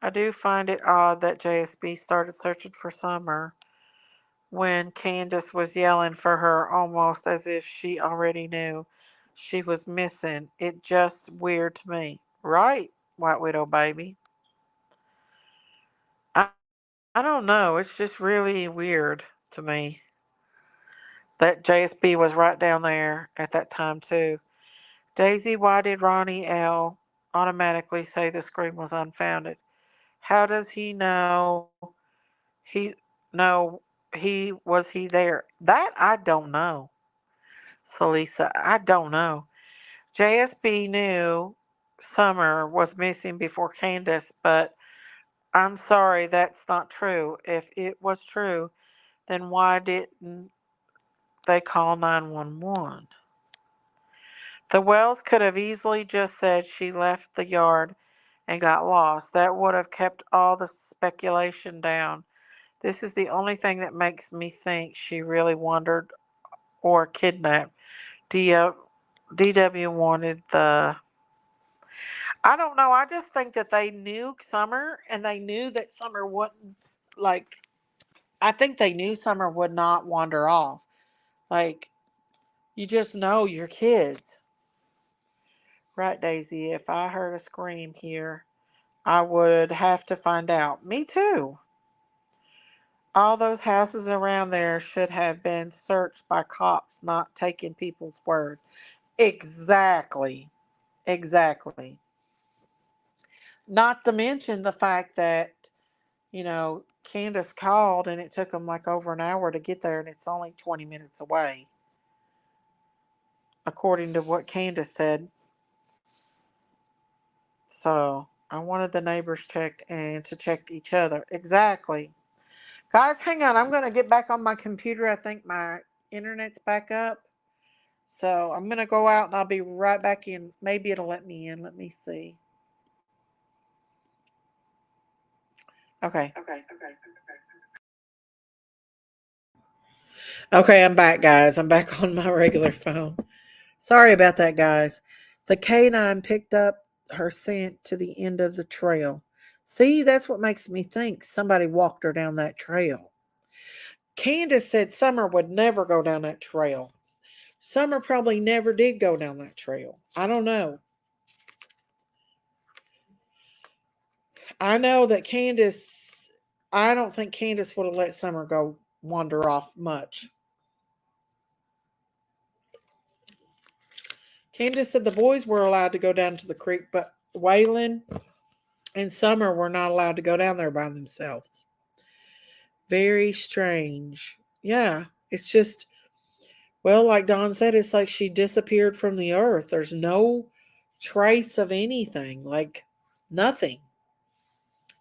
I do find it odd that JSB started searching for Summer when Candace was yelling for her almost as if she already knew she was missing. It just weird to me. Right, White Widow baby. I don't know. It's just really weird to me that JSB was right down there at that time too. Daisy, why did Ronnie L automatically say the scream was unfounded? How does he know he know he there? That I don't know. So Lisa, I don't know. JSB knew Summer was missing before Candace, but I'm sorry, that's not true. If it was true, then why didn't they call 911? The Wells could have easily just said she left the yard and got lost. That would have kept all the speculation down. This is the only thing that makes me think she really wandered or kidnapped. DW wanted the. I don't know. I just think that they knew Summer and they knew that Summer wouldn't, like, I think they knew Summer would not wander off. Like, you just know your kids. Right, Daisy. If I heard a scream here, I would have to find out. Me too. All those houses around there should have been searched by cops, not taking people's word. Exactly. Exactly. Not to mention the fact that, Candace called and it took them like over an hour to get there and it's only 20 minutes away, according to what Candace said. So I wanted the neighbors checked and to check each other. Exactly. Guys, hang on. I'm going to get back on my computer. I think my internet's back up. So I'm going to go out and I'll be right back in. Maybe it'll let me in. Let me see. Okay. Okay, I'm back, guys. I'm back on my regular phone. Sorry about that, guys. The canine picked up her scent to the end of the trail. See, that's what makes me think somebody walked her down that trail. Candace said Summer would never go down that trail. Summer probably never did go down that trail. I don't know. I know that I don't think Candace would have let Summer go wander off much. Candace said the boys were allowed to go down to the creek, but Waylon and Summer were not allowed to go down there by themselves. Very strange. Yeah, it's just, well, like Don said, it's like she disappeared from the earth. There's no trace of anything, like nothing.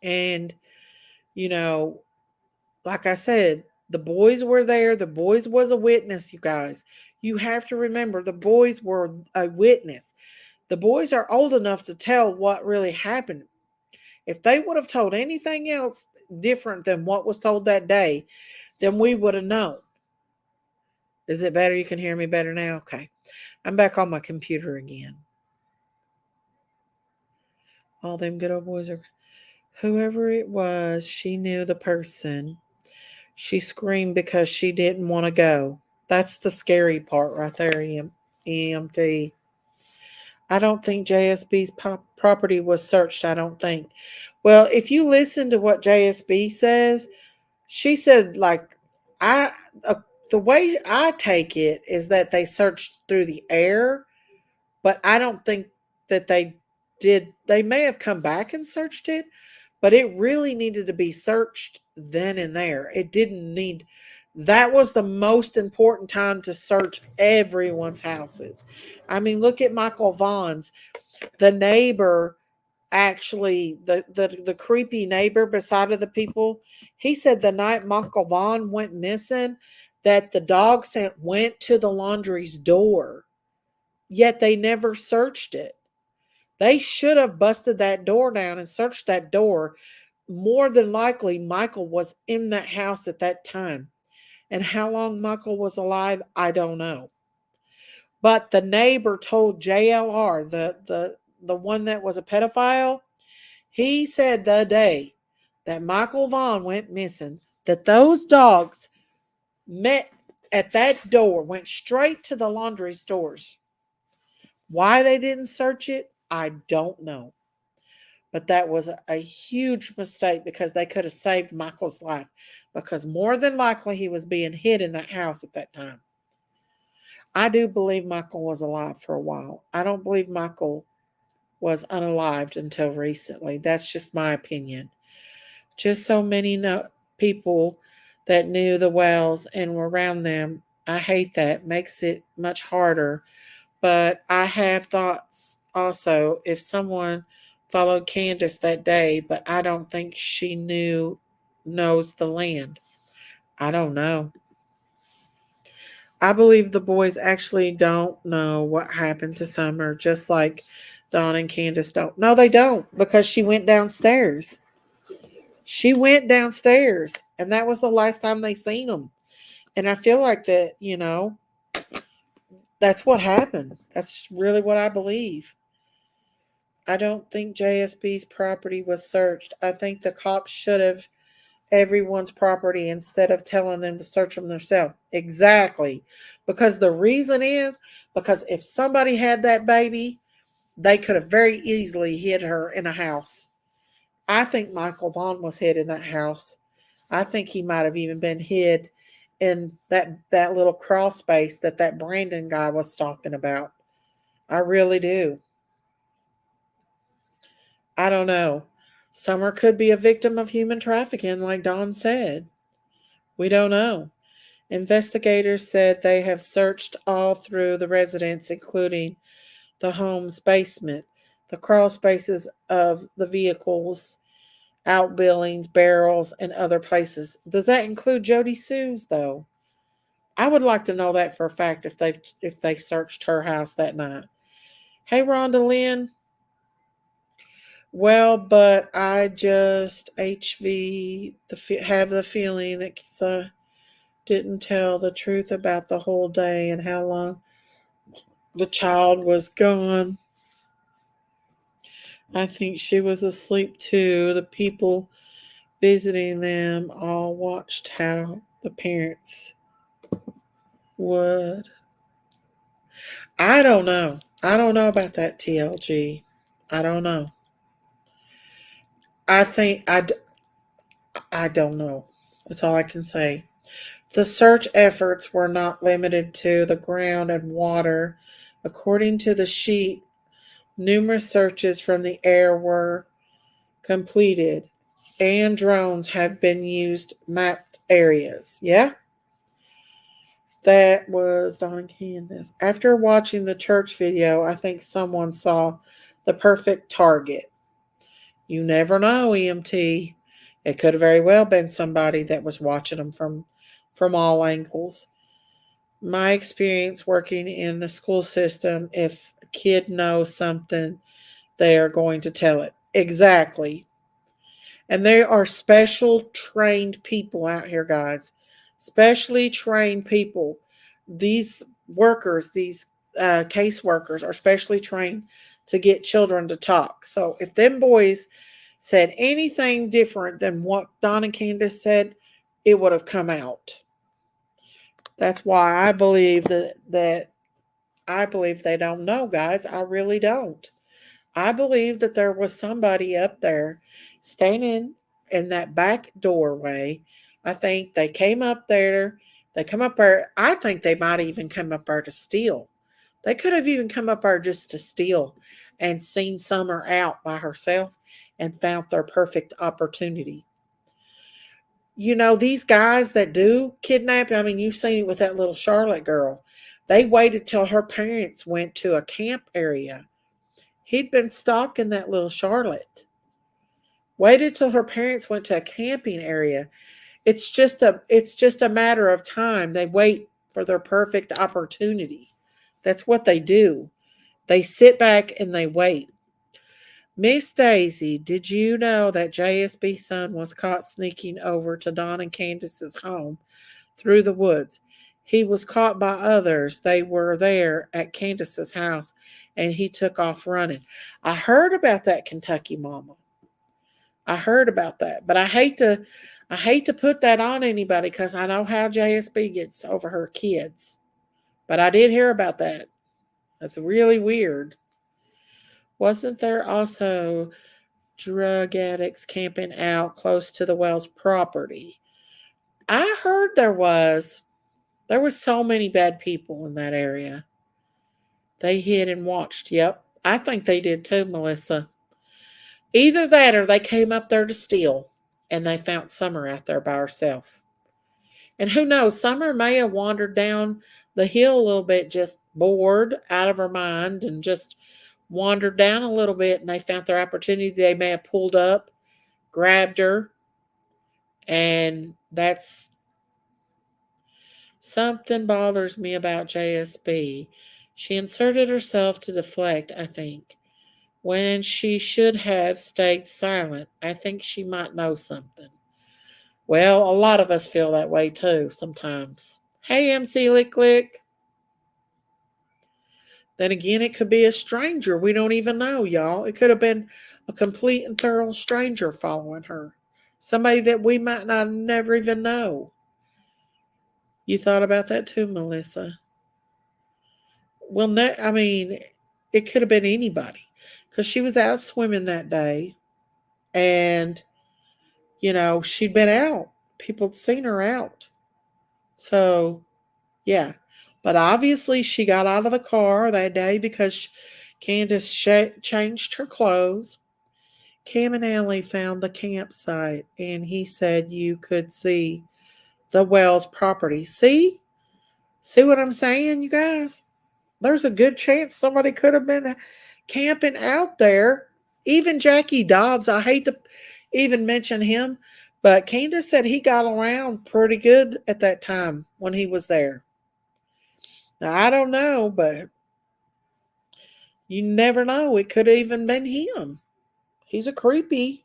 And, you know, like I said, the boys were there. The boys was a witness, you guys. You have to remember the boys were a witness. The boys are old enough to tell what really happened. If they would have told anything else different than what was told that day, then we would have known. Is it better? You can hear me better now? Okay. I'm back on my computer again. All them good old boys are. Whoever it was, she knew the person. She screamed because she didn't want to go. That's the scary part right there, EMT. I don't think JSB's property was searched. I don't think. Well, if you listen to what JSB says, she said, like, I, uh, the way I take it is that they searched through the air, but I don't think that they did. They may have come back and searched it, but it really needed to be searched then and there. It didn't need, that was the most important time to search everyone's houses. I mean, look at Michael Vaughn's, the neighbor, actually, the creepy neighbor beside of the people. He said the night Michael Vaughn went missing, that the dog scent went to the laundry's door, yet they never searched it. They should have busted that door down and searched that door. More than likely, Michael was in that house at that time. And how long Michael was alive, I don't know. But the neighbor told JLR, the one that was a pedophile, he said the day that Michael Vaughn went missing, that those dogs met at that door, went straight to the laundry stores. Why they didn't search it, I don't know. But that was a huge mistake because they could have saved Michael's life. Because more than likely he was being hid in that house at that time. I do believe Michael was alive for a while. I don't believe Michael was unalived until recently. That's just my opinion. Just so many people that knew the Wells and were around them. I hate that. Makes it much harder. But I have thoughts also if someone followed Candace that day, but I don't think she knows the land. I don't know. I believe the boys actually don't know what happened to Summer, just like Dawn and Candace don't. No, they don't, because she went downstairs. She went downstairs, and that was the last time they seen them. And I feel like that, that's what happened. That's really what I believe. I don't think JSB's property was searched. I think the cops should have everyone's property instead of telling them to search them themselves. Exactly. Because the reason is because if somebody had that baby, they could have very easily hid her in a house. I think Michael Vaughn was hid in that house. I think he might have even been hid in that little crawl space that Brandon guy was talking about. I really do. I don't know. Summer could be a victim of human trafficking, like Don said. We don't know. Investigators said they have searched all through the residence, including the home's basement, the crawl spaces of the vehicles, outbuildings, barrels, and other places. Does that include Jody Sue's, though? I would like to know that for a fact if they searched her house that night. Hey, Rhonda Lynn. Well, but I just have the feeling that didn't tell the truth about the whole day and how long the child was gone. I think she was asleep too. The people visiting them all watched how the parents would. I don't know. I don't know about that TLG. I don't know. I think I don't know. That's all I can say. The search efforts were not limited to the ground and water. According to the sheet, numerous searches from the air were completed, and drones have been used mapped areas. Yeah? That was Don Candace. After watching the church video, I think someone saw the perfect target. You never know, EMT. It could have very well been somebody that was watching them from all angles. My experience working in the school system, if a kid knows something, they are going to tell it. Exactly. And there are special trained people out here, guys. Specially trained people. These workers, these case workers, are specially trained to get children to talk. So if them boys said anything different than what Don and Candace said, it would have come out. That's why I believe that I believe they don't know, guys. I really don't. I believe that there was somebody up there standing in that back doorway. I think they came up there. They come up there. I think they might even come up there to steal. They could have even come up there just to steal and seen Summer out by herself and found their perfect opportunity. These guys that do kidnap, I mean, you've seen it with that little Charlotte girl. They waited till her parents went to a camp area. He'd been stalking that little Charlotte. Waited till her parents went to a camping area. It's just a matter of time. They wait for their perfect opportunity. That's what they do. They sit back and they wait. Miss Daisy, did you know that JSB's son was caught sneaking over to Don and Candace's home through the woods? He was caught by others. They were there at Candace's house, and he took off running. I heard about that, Kentucky mama. I heard about that, but I hate to put that on anybody because I know how JSB gets over her kids. But I did hear about that. That's really weird. Wasn't there also drug addicts camping out close to the Wells property. I heard there was so many bad people in that area. They hid and watched. Yep. I think they did too, Melissa. Either that or they came up there to steal and they found Summer out there by herself. And who knows, Summer may have wandered down the hill a little bit, just bored out of her mind, and just wandered down a little bit and they found their opportunity. They may have pulled up, grabbed her, and that's something bothers me about JSB. She inserted herself to deflect, I think, when she should have stayed silent. I think she might know something. Well, a lot of us feel that way too sometimes. Hey, MC Lick Lick. Then again, it could be a stranger we don't even know, y'all. It could have been a complete and thorough stranger following her. Somebody that we might not never even know. You thought about that too, Melissa? Well, no, I mean, it could have been anybody because she was out swimming that day and, she'd been out. People had seen her out. So, yeah. But obviously, she got out of the car that day because Candace changed her clothes. Cam and Allie found the campsite and he said you could see the Wells property. See? See what I'm saying, you guys? There's a good chance somebody could have been camping out there. Even Jackie Dobbs, I hate to even mention him, but Candace said he got around pretty good at that time when he was there. Now, I don't know, but you never know. It could have even been him. He's a creepy.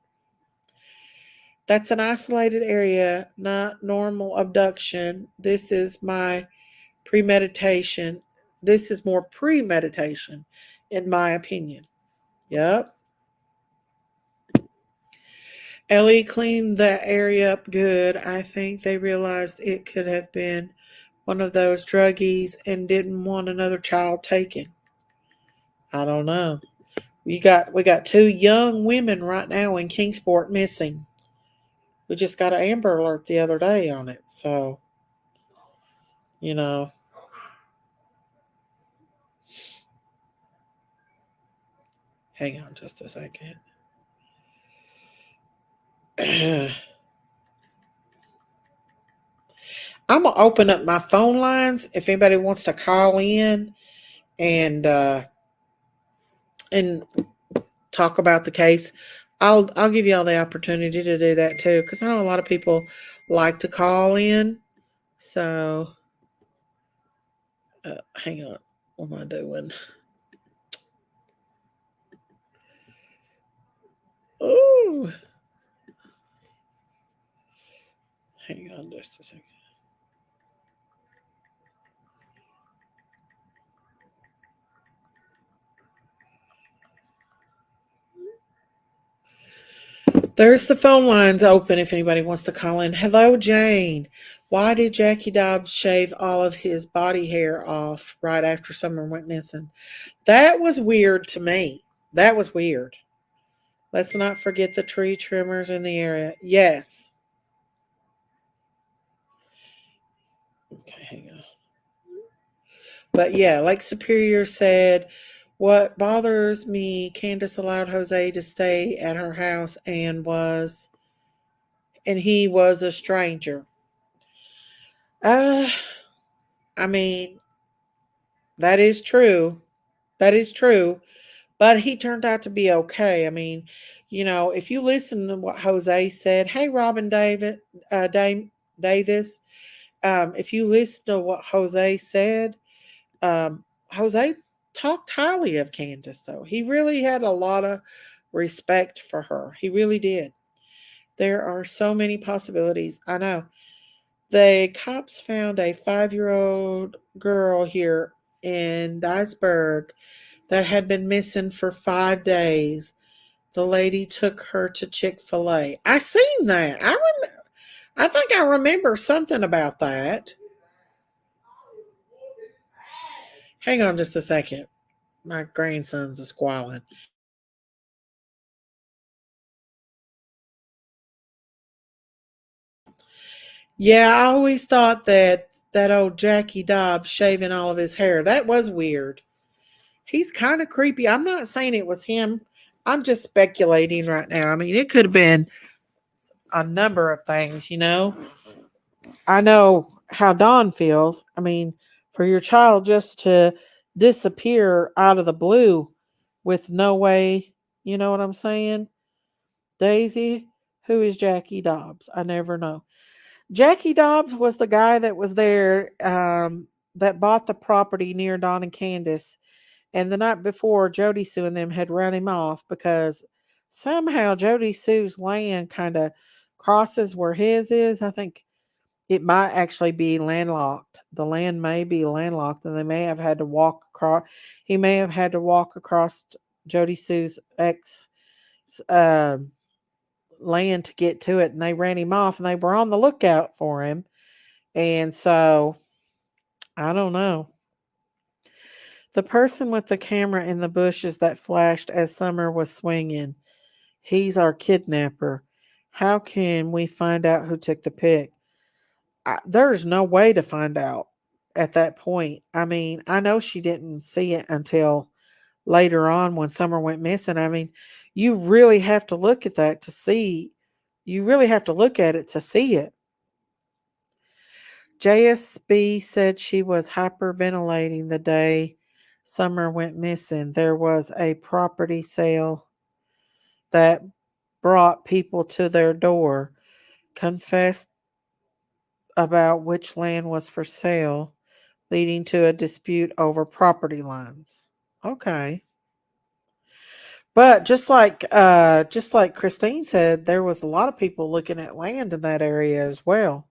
That's an isolated area, not normal abduction. This is my premeditation. This is more premeditation, in my opinion. Yep. Ellie cleaned that area up good. I think they realized it could have been one of those druggies and didn't want another child taken. I don't know. We got two young women right now in Kingsport missing. We just got an Amber Alert the other day on it. So, you know. Hang on just a second. I'm gonna open up my phone lines if anybody wants to call in and talk about the case. I'll give you all the opportunity to do that too, because I know a lot of people like to call in. So, hang on. What am I doing? Oh, hang on just a second. There's the phone lines open if anybody wants to call in. Hello, Jane. Why did Jackie Dobbs shave all of his body hair off right after Summer went missing? That was weird to me. That was weird. Let's not forget the tree trimmers in the area. Yes. Okay, hang on. But yeah, like Superior said, what bothers me, Candace allowed Jose to stay at her house and he was a stranger. I mean, that is true. That is true. But he turned out to be okay. I mean, if you listen to what Jose said, hey, Robin Davis, if you listen to what Jose said, Jose talked highly of Candace, though. He really had a lot of respect for her. He really did. There are so many possibilities. I know. The cops found a 5-year-old girl here in Dyesburg that had been missing for 5 days. The lady took her to Chick-fil-A. I seen that. I think I remember something about that. Hang on just a second. My grandson's squalling. Yeah, I always thought that that old Jackie Dobbs shaving all of his hair, that was weird. He's kind of creepy. I'm not saying it was him. I'm just speculating right now. I mean, it could have been a number of things, you know. I know how Dawn feels. I mean, for your child just to disappear out of the blue with no way, you know what I'm saying? Daisy, who is Jackie Dobbs? I never know. Jackie Dobbs was the guy that was there that bought the property near Don and Candace. And the night before, Jody Sue and them had run him off because somehow Jody Sue's land kind of crosses where his is. I think it might actually be landlocked. The land may be landlocked, and they may have had to walk across. He may have had to walk across Jody Sue's ex uh, land to get to it, and they ran him off, and they were on the lookout for him. And so I don't know. The person with the camera in the bushes that flashed as Summer was swinging. He's our kidnapper. How can we find out who took the pic? There's no way to find out at that point. I mean, I know she didn't see it until later on when Summer went missing. I mean, you really have to look at that to see. You really have to look at it to see it. JSB said she was hyperventilating the day Summer went missing. There was a property sale that brought people to their door, confessed about which land was for sale, leading to a dispute over property lines. Okay. But just like Christine said, there was a lot of people looking at land in that area as well.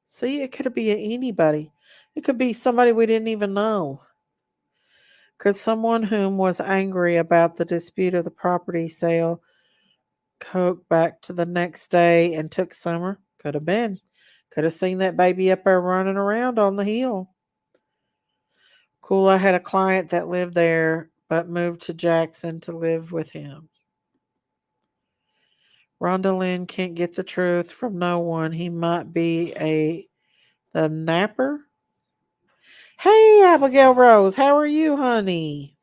See, it could be anybody. It could be somebody we didn't even know. Could someone whom was angry about the dispute of the property sale coke back to the next day and took Summer? Could have been. Could have seen that baby up there running around on the hill. Cool, I had a client that lived there but moved to Jackson to live with him. Rhonda Lynn can't get the truth from no one. He might be the napper. Hey, Abigail Rose, how are you, honey?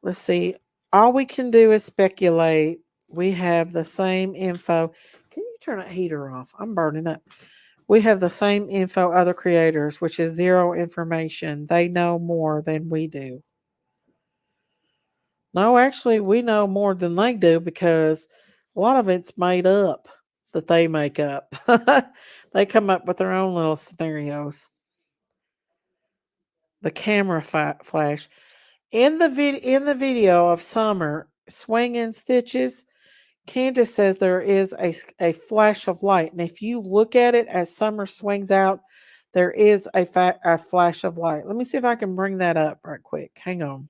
Let's see. All we can do is speculate. We have the same info. Can you turn that heater off? I'm burning up. We have the same info other creators, which is zero information. They know more than we do. No, actually, we know more than they do because a lot of it's made up that they make up. They come up with their own little scenarios. The camera flash in the video of Summer swinging stitches. Candace says there is a flash of light, and if you look at it as Summer swings out, there is a flash of light. Let me see if I can bring that up right quick. Hang on.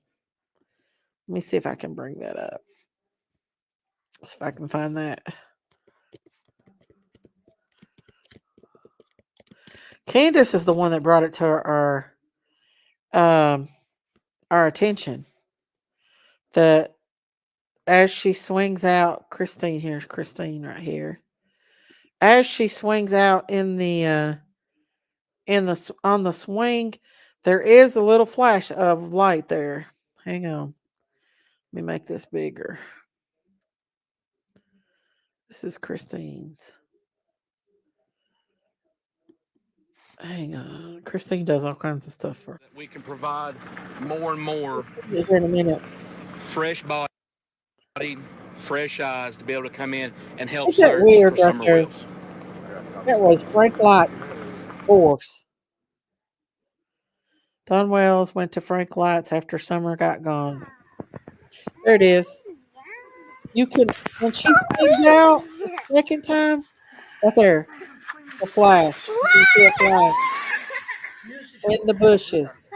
Let me see if I can bring that up. See if I can find that. Candace is the one that brought it to um, our attention. That as she swings out, Christine, here's Christine right here. As she swings out on the swing, there is a little flash of light there. Hang on. Let me make this bigger. This is Christine's. Hang on. Christine does all kinds of stuff for. We can provide more and more Here in a minute. fresh bodied, fresh eyes to be able to come in and help Isn't that search weird for right Summer there? Wells. That was Frank Light's horse. Don Wells went to Frank Light's after Summer got gone. There it is. You can when she swings out the second time, right there, a flash. You can see a flash in the bushes.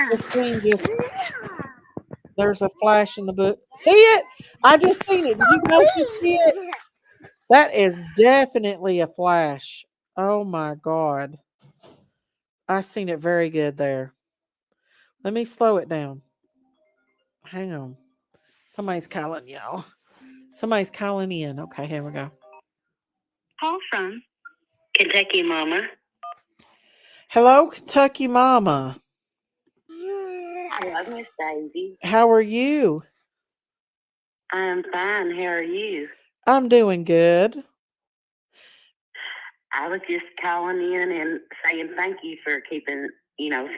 Christine just there's a flash in the book. See it? I just seen it. Did you guys just see it? That is definitely a flash. Oh my god. I seen it very good there. Let me slow it down. Hang on. Somebody's calling y'all. Somebody's calling in. Okay, here we go. Call from Kentucky Mama. Hello, Kentucky Mama. Hello, Miss Daisy. How are you? I'm fine. How are you? I'm doing good. I was just calling in and saying thank you for keeping,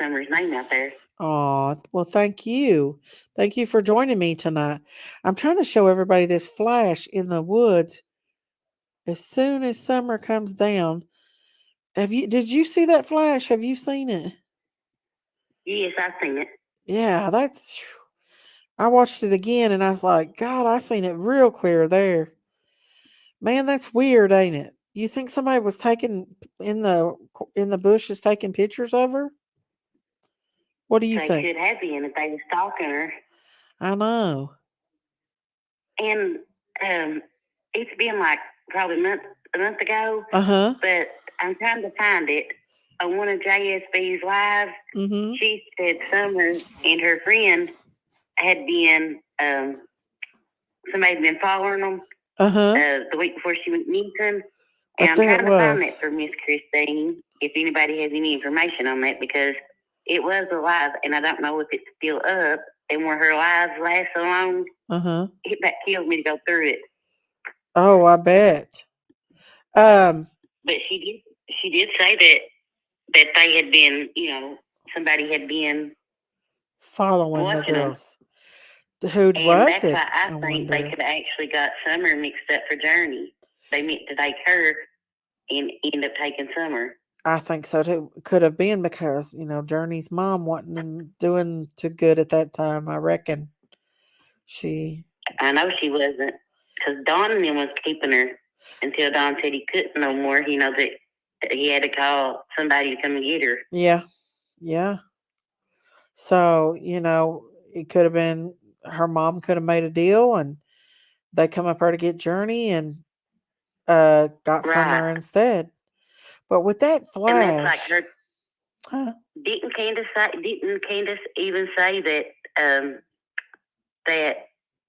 Summer's name out there. Aw, well, thank you. Thank you for joining me tonight. I'm trying to show everybody this flash in the woods. As soon as summer comes down, did you see that flash? Have you seen it? Yes, I've seen it. Yeah, I watched it again and I was like, God, I seen it real clear there. Man, that's weird, ain't it? You think somebody was taking in the bushes taking pictures of her? What do you They think? could have been if they was stalking her. I know. And it's been like probably a month ago. Uh-huh. But I'm trying to find it. On one of JSB's lives, Mm-hmm. she said Summer and her friend had been somebody had been following them Uh-huh. the week before she went missing. But And I'm there it trying to find that was. for Miss Christine, if anybody has any information on that, because it was alive, and I don't know if it's still up. And where her lives last so long, Uh-huh. it about killed me to go through it. Oh, I bet. But she did say that they had been, somebody had been Following the watching them. girls. Who And was that's it? why I think wonder. they could have actually got Summer mixed up for Journey. They meant to take her and end up taking Summer. I think so too. Could have been because, Journey's mom wasn't doing too good at that time, I reckon. I know she wasn't, because Don and them was keeping her until Don said he couldn't no more. That he had to call somebody to come and get her. Yeah. Yeah. So, it could have been her mom could have made a deal and they come up her to get Journey and got Summer instead. But with that flash, and that's like her. Huh? Didn't Candace even say that that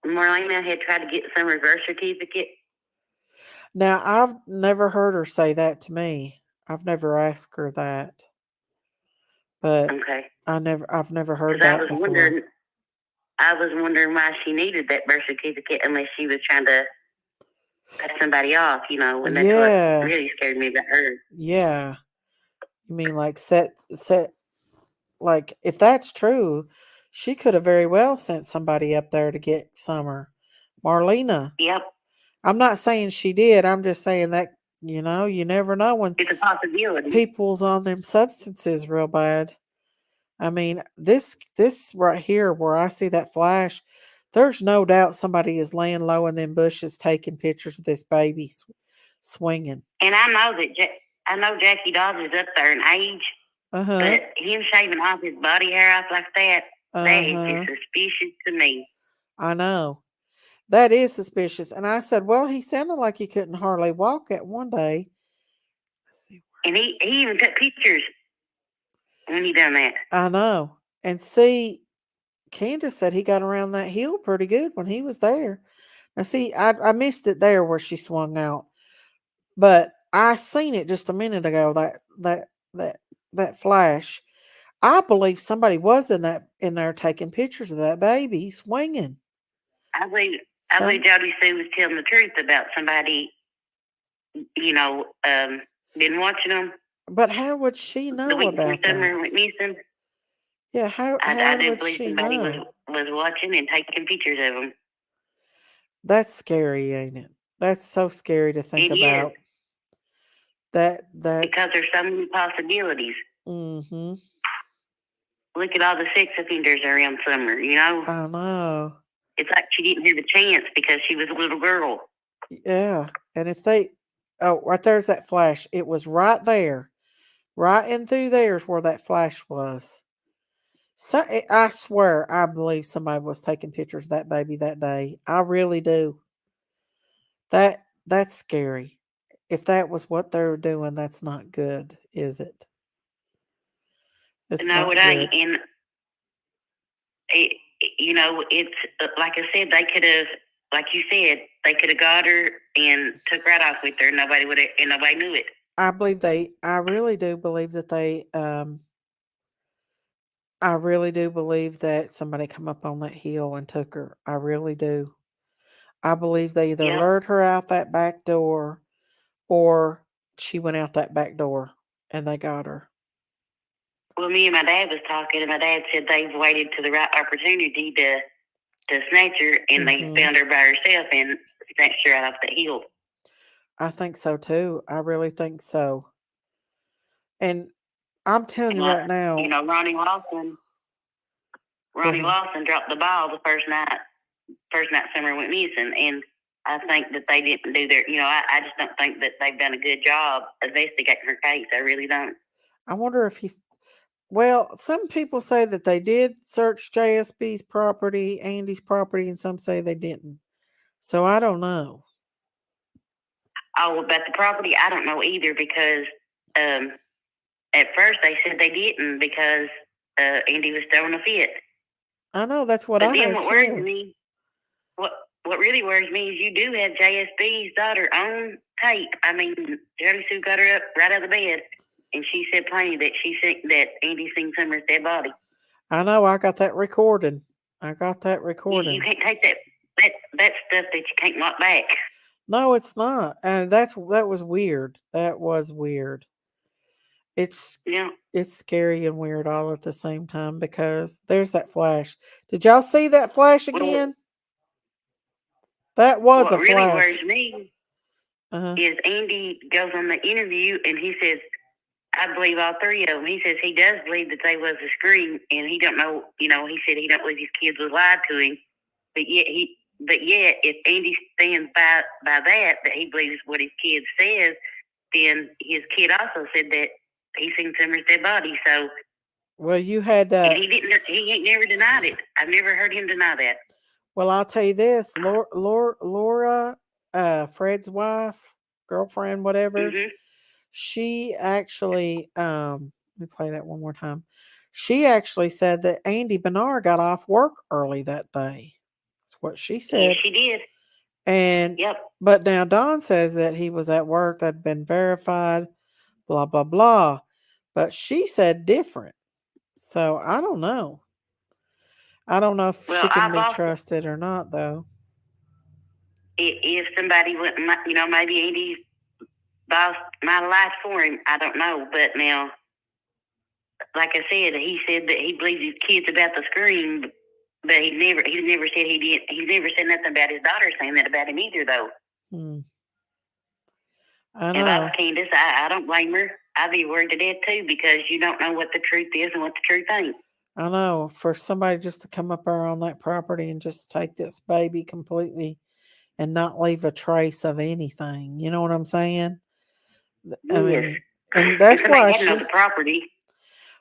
Marlena had tried to get Summer's birth certificate? Now I've never heard her say that to me. I've never asked her that. But okay, I've never heard that before. I was wondering why she needed that birth certificate unless she was trying to cut somebody off, and that's what really scared me about her. Yeah. You mean like set like if that's true, she could have very well sent somebody up there to get Summer. Marlena. Yep. I'm not saying she did. I'm just saying that, you never know when it's a possibility. People's on them substances real bad. I mean, this right here where I see that flash, there's no doubt somebody is laying low in them bushes taking pictures of this baby swinging. And I know Jackie Dodds is up there in age, but him shaving off his body hair off like that, that is just suspicious to me. I know. That is suspicious. And I said, well, he sounded like he couldn't hardly walk at one day. And he even took pictures when he done that. I know. And see, Candace said he got around that hill pretty good when he was there. Now, see, I missed it there where she swung out, but I seen it just a minute ago. That flash. I believe somebody was in there taking pictures of that baby swinging. I believe Jody Sue was telling the truth about somebody, been watching them. But how would she know the week about that? Summer went missing. Yeah, how I would believe she somebody know? was watching and taking pictures of them. That's scary, ain't it? That's so scary to think about. Is. That because there's so many possibilities. Mm-hmm. Look at all the sex offenders around Summer, I know. It's like she didn't have a chance because she was a little girl. Yeah. And if right there's that flash. It was right there. Right in through there's where that flash was. So I swear, I believe somebody was taking pictures of that baby that day. I really do. That's scary. If that was what they were doing, that's not good, is it? No, it ain't. And it's like I said, they could have like you said, they could have got her and took right off with her. Nobody knew it. I really do believe that I really do believe that somebody come up on that hill and took her. I really do. I believe they either lured her out that back door or she went out that back door and they got her. Well, me and my dad was talking, and my dad said they've waited to the right opportunity to snatch her, and they found her by herself and snatched her out off the hill. I think so too. I really think so. And I'm telling you right now, you know, Ronnie Lawson dropped the ball the first night Summer went missing, and I think that they didn't do their, you know, I just don't think that they've done a good job investigating her case. I really don't. I wonder if well, some people say that they did search JSB's property, Andy's property, and some say they didn't. So I don't know. Oh, about the property, I don't know either, because at first they said they didn't because Andy was throwing a fit. I know, that's what I heard what too. Worries me, what really worries me is you do have JSB's daughter on tape. I mean, Shirley Sue got her up right out of the bed, and she said plainly that Andy seen Summer's dead body. I know, I got that recorded. You can't take that stuff that you can't knock back. No, it's not. And that was weird. That was weird. It's scary and weird all at the same time, because there's that flash. Did y'all see that flash again? That was a flash. What really worries me is Andy goes on the interview and he says, I believe all three of them. He says he does believe that they was a scream, and he don't know, you know, he said he don't believe his kids was lied to him. But yet if Andy stands by that he believes what his kid says, then his kid also said that he seen Summer's dead body. So, well, you had and he ain't never denied it. I've never heard him deny that. Well, I'll tell you this, Laura, Fred's wife, girlfriend, whatever. She actually, let me play that one more time. She actually said that Andy Bernard got off work early that day. That's what she said. Yes, she did. And but now Dawn says that he was at work, that'd been verified, blah blah blah. But she said different. So I don't know. I don't know if she can be trusted or not, though. If somebody would, you know, maybe Andy's boss might have lied for him. I don't know. But now, like I said, he said that he believes his kids about the scream, but he never said he did. He never said nothing about his daughter saying that about him either, though. I know. And if I was Candace, I don't blame her. I'd be worried to death too, because you don't know what the truth is and what the truth ain't. I know. For somebody just to come up there on that property and just take this baby completely and not leave a trace of anything. You know what I'm saying? Yes. I mean, and that's why she had the property.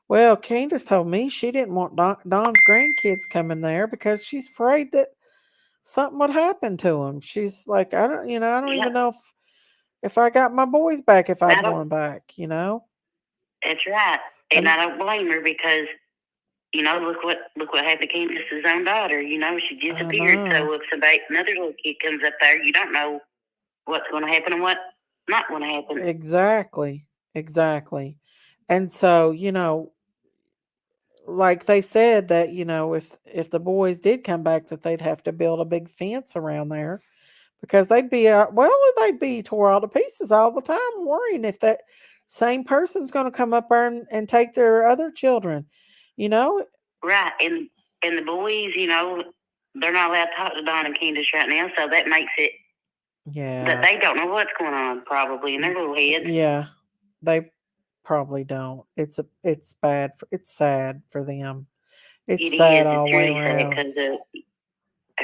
Well, Candace told me she didn't want Don's grandkids coming there because she's afraid that something would happen to them. She's like, I don't even know if I got my boys back, if I'd want them back, you know? That's right. And I don't blame her, because, you know, look what happened to Candace's own daughter. You know, she disappeared. So if another little kid comes up there, you don't know what's going to happen and what's not going to happen. Exactly. And so, you know, like they said that, you know, if the boys did come back, that they'd have to build a big fence around there, because they'd be tore all to pieces all the time, worrying if that same person's going to come up there and take their other children, you know? Right. And the boys, you know, they're not allowed to talk to Don and Candace right now, so that makes it that they don't know what's going on, probably, in their little heads. Yeah, they probably don't. It's bad. It's sad for them. It's sad all the way around. Because,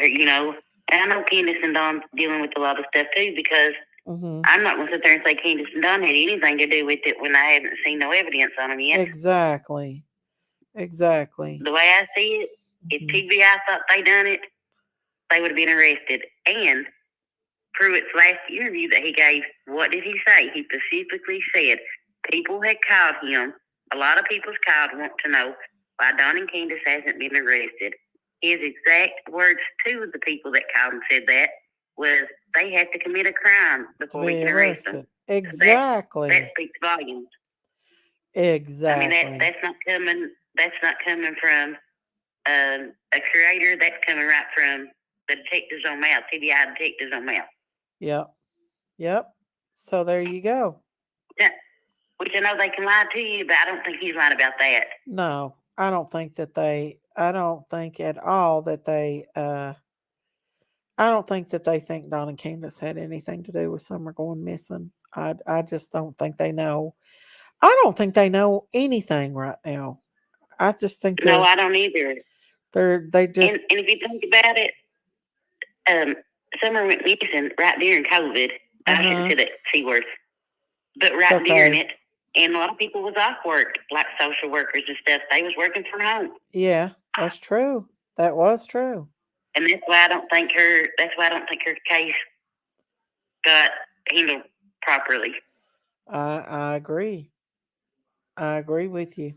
you know, and I know Candace and Don's dealing with a lot of stuff too, because I'm not going to sit there and say Candace and Don had anything to do with it when I haven't seen no evidence on them yet. Exactly. The way I see it, if TBI thought they done it, they would have been arrested. And Pruitt's last interview that he gave, what did he say? He specifically said people had called him. A lot of people's called want to know why Don and Candace hasn't been arrested. his exact words to the people that called and said that was they had to commit a crime before we can arrest them. Exactly. That speaks volumes. Exactly. I mean, that's not coming from a creator. That's coming right from the detectives on Mouth, TBI detectives on Mouth. Yep. So there you go. Yeah. Which I know they can lie to you, but I don't think he's lying about that. No, I don't think at all that they, I don't think that they think Don and Candace had anything to do with Summer going missing. I just don't think they know. I don't think they know anything right now. I just think no, I don't either. They just and if you think about it, Summer went missing right during COVID. I shouldn't say that C word, but right during it, and a lot of people was off work, like social workers and stuff. They was working from home. Yeah, that's true. That was true. And that's why I don't think her case got handled properly. I agree. I agree with you.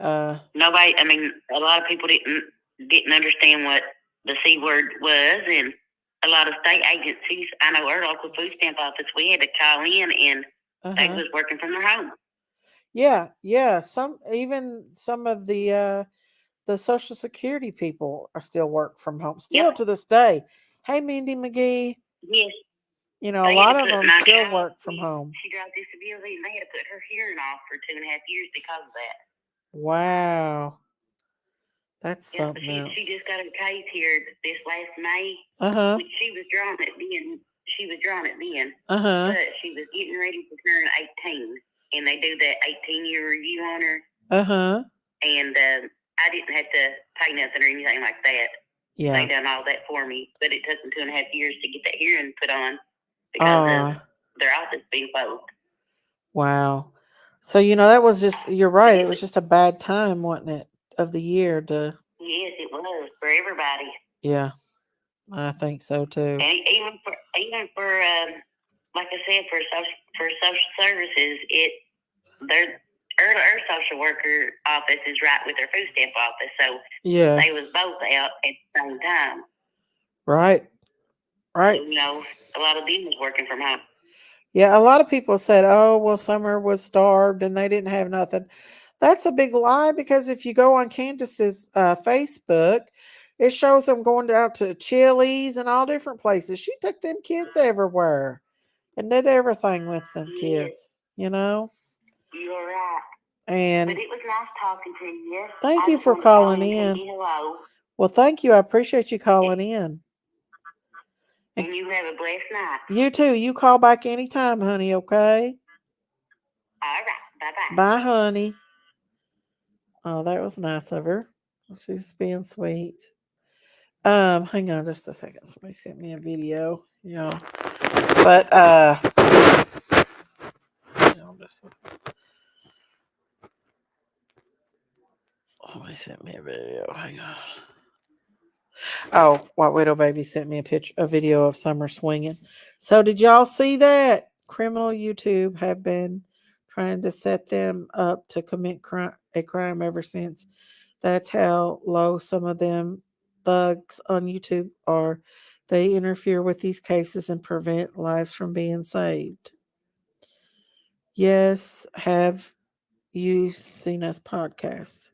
Nobody. I mean, a lot of people didn't understand what the C word was, and a lot of state agencies. I know our local food stamp office. We had to call in, and they was working from their home. Yeah. Some of the Social Security people are still work from home, still to this day. Hey, Mindy McGee. Yes. You know, a lot of them still work from home. She got disability, and they had to put her hearing off for 2.5 years because of that. Wow. That's something else. She just got a case here this last May. Which she was drawn at then. But she was getting ready to turn 18, and they do that 18-year review on her. And I didn't have to pay nothing or anything like that. Yeah. They done all that for me, but it took them 2.5 years to get that hearing put on because of their office being closed. Wow. So, that was just, you're right. It was just a bad time, wasn't it, of the year to. Yes, it was for everybody. Yeah, I think so too. And even for like I said, for social services, our social worker office is right with their food stamp office, so yeah, they was both out at the same time. Right. So, a lot of them was working from home. Yeah, a lot of people said, "Oh, well, Summer was starved and they didn't have nothing." That's a big lie, because if you go on Candace's Facebook, it shows them going out to Chili's and all different places. She took them kids everywhere and did everything with them kids. You're right. And but it was nice talking to you. Thank you for calling in. Hello. Well, thank you. I appreciate you calling in. And you have a blessed night. You too. You call back anytime, honey, okay? All right. Bye-bye. Bye, honey. Oh, that was nice of her. She was being sweet. Hang on just a second. Somebody sent me a video. But somebody sent me a video. Hang on. Oh, White Widow Baby sent me a video of Summer swinging. So did y'all see that? Criminal YouTube have been trying to set them up to commit a crime ever since. That's how low some of them thugs on YouTube are. They interfere with these cases and prevent lives from being saved. Yes, have you seen us podcast?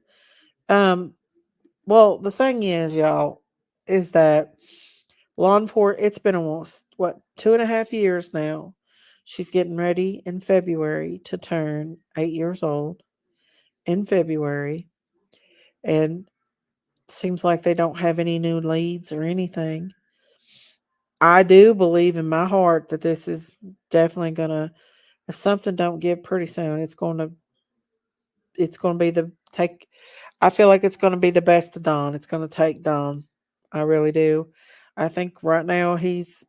Well, the thing is, y'all, is that it's been almost, 2.5 years now. She's getting ready in February to turn 8 years old in February. And seems like they don't have any new leads or anything. I do believe in my heart that this is definitely gonna, if something don't give pretty soon, it's gonna be I feel like it's gonna be the best of Don. It's gonna take Don. I really do. I think right now he's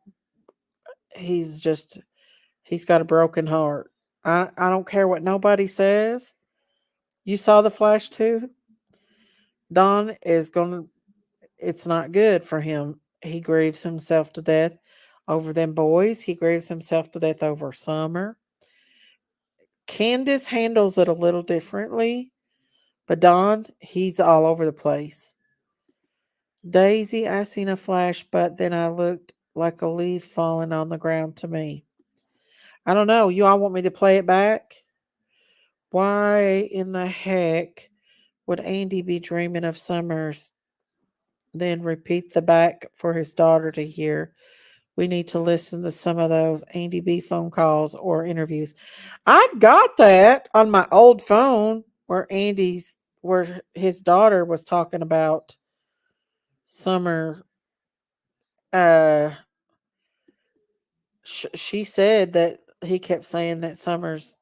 got a broken heart. I don't care what nobody says. You saw the Flash too. Don is gonna, it's not good for him. He grieves himself to death over them boys. He grieves himself to death over Summer. Candace handles it a little differently, but Don, he's all over the place. Daisy, I seen a flash, but then I looked like a leaf falling on the ground to me. I don't know. You all want me to play it back? Why in the heck would Andy be dreaming of Summers? Then repeat the back for his daughter to hear. We need to listen to some of those Andy B phone calls or interviews. I've got that on my old phone where where his daughter was talking about Summer. Uh, she said that he kept saying that Summer's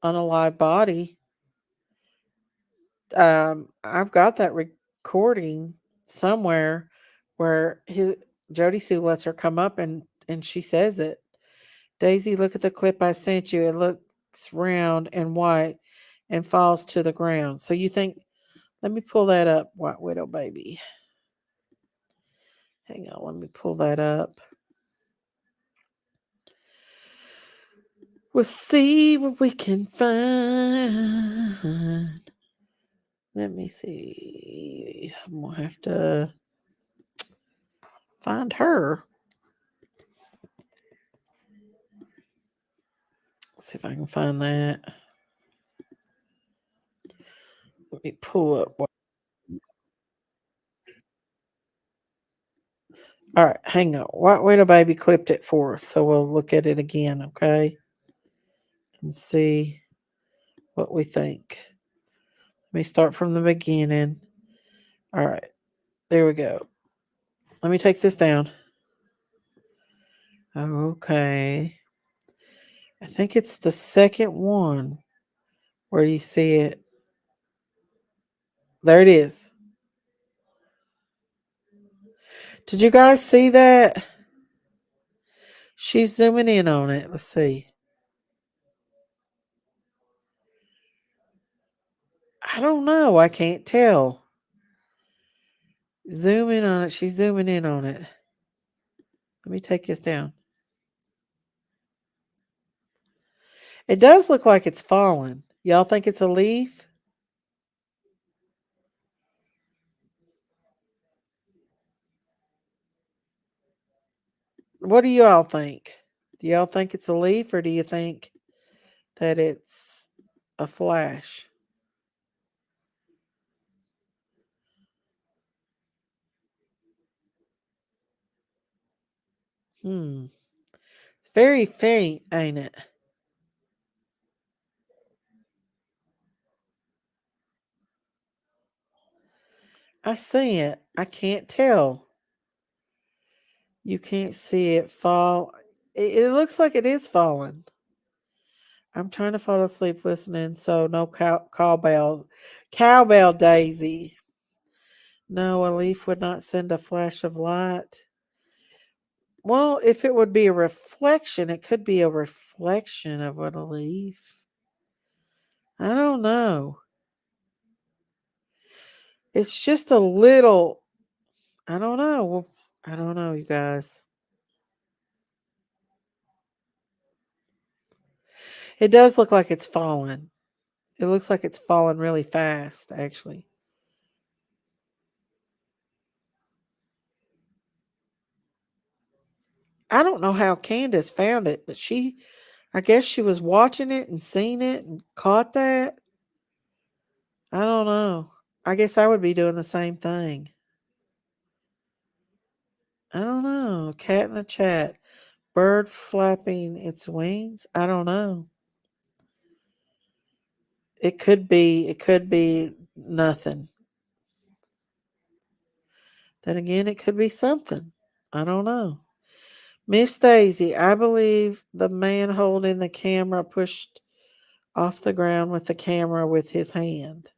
unalive body. I've got that recording somewhere where his Jody Sue lets her come up and she says it. Daisy, look at the clip I sent you. It looks round and white and falls to the ground. So you think, let me pull that up, White Widow Baby. Hang on, let me pull that up. We'll see what we can find. Let me see. I'm going to have to find her. Let's see if I can find that. Let me pull up. All right, hang on. White Widow Baby clipped it for us, so we'll look at it again, okay? And see what we think. Let me start from the beginning. All right, there we go. Let me take this down. Okay. I think it's the second one where you see it. There it is. Did you guys see that? She's zooming in on it. Let's see. I don't know. I can't tell. Zoom in on it. She's zooming in on it. Let me take this down. It does look like it's fallen. Y'all think it's a leaf? What do you all think? Do y'all think it's a leaf or do you think that it's a flash? It's very faint, ain't it? I see it. I can't tell. You can't see it fall. It looks like it is falling. I'm trying to fall asleep listening, so no cowbell. Cowbell Daisy. No, a leaf would not send a flash of light. Well, if it would be a reflection, it could be a reflection of what a leaf. I don't know. It's just a little. I don't know. I don't know, you guys. It does look like it's fallen. It looks like it's fallen really fast, actually. I don't know how Candace found it, but I guess she was watching it and seen it and caught that. I don't know. I guess I would be doing the same thing. I don't know. Cat in the chat. Bird flapping its wings. I don't know. It could be nothing. Then again, it could be something. I don't know. Miss Daisy, I believe the man holding the camera pushed off the ground with the camera with his hand.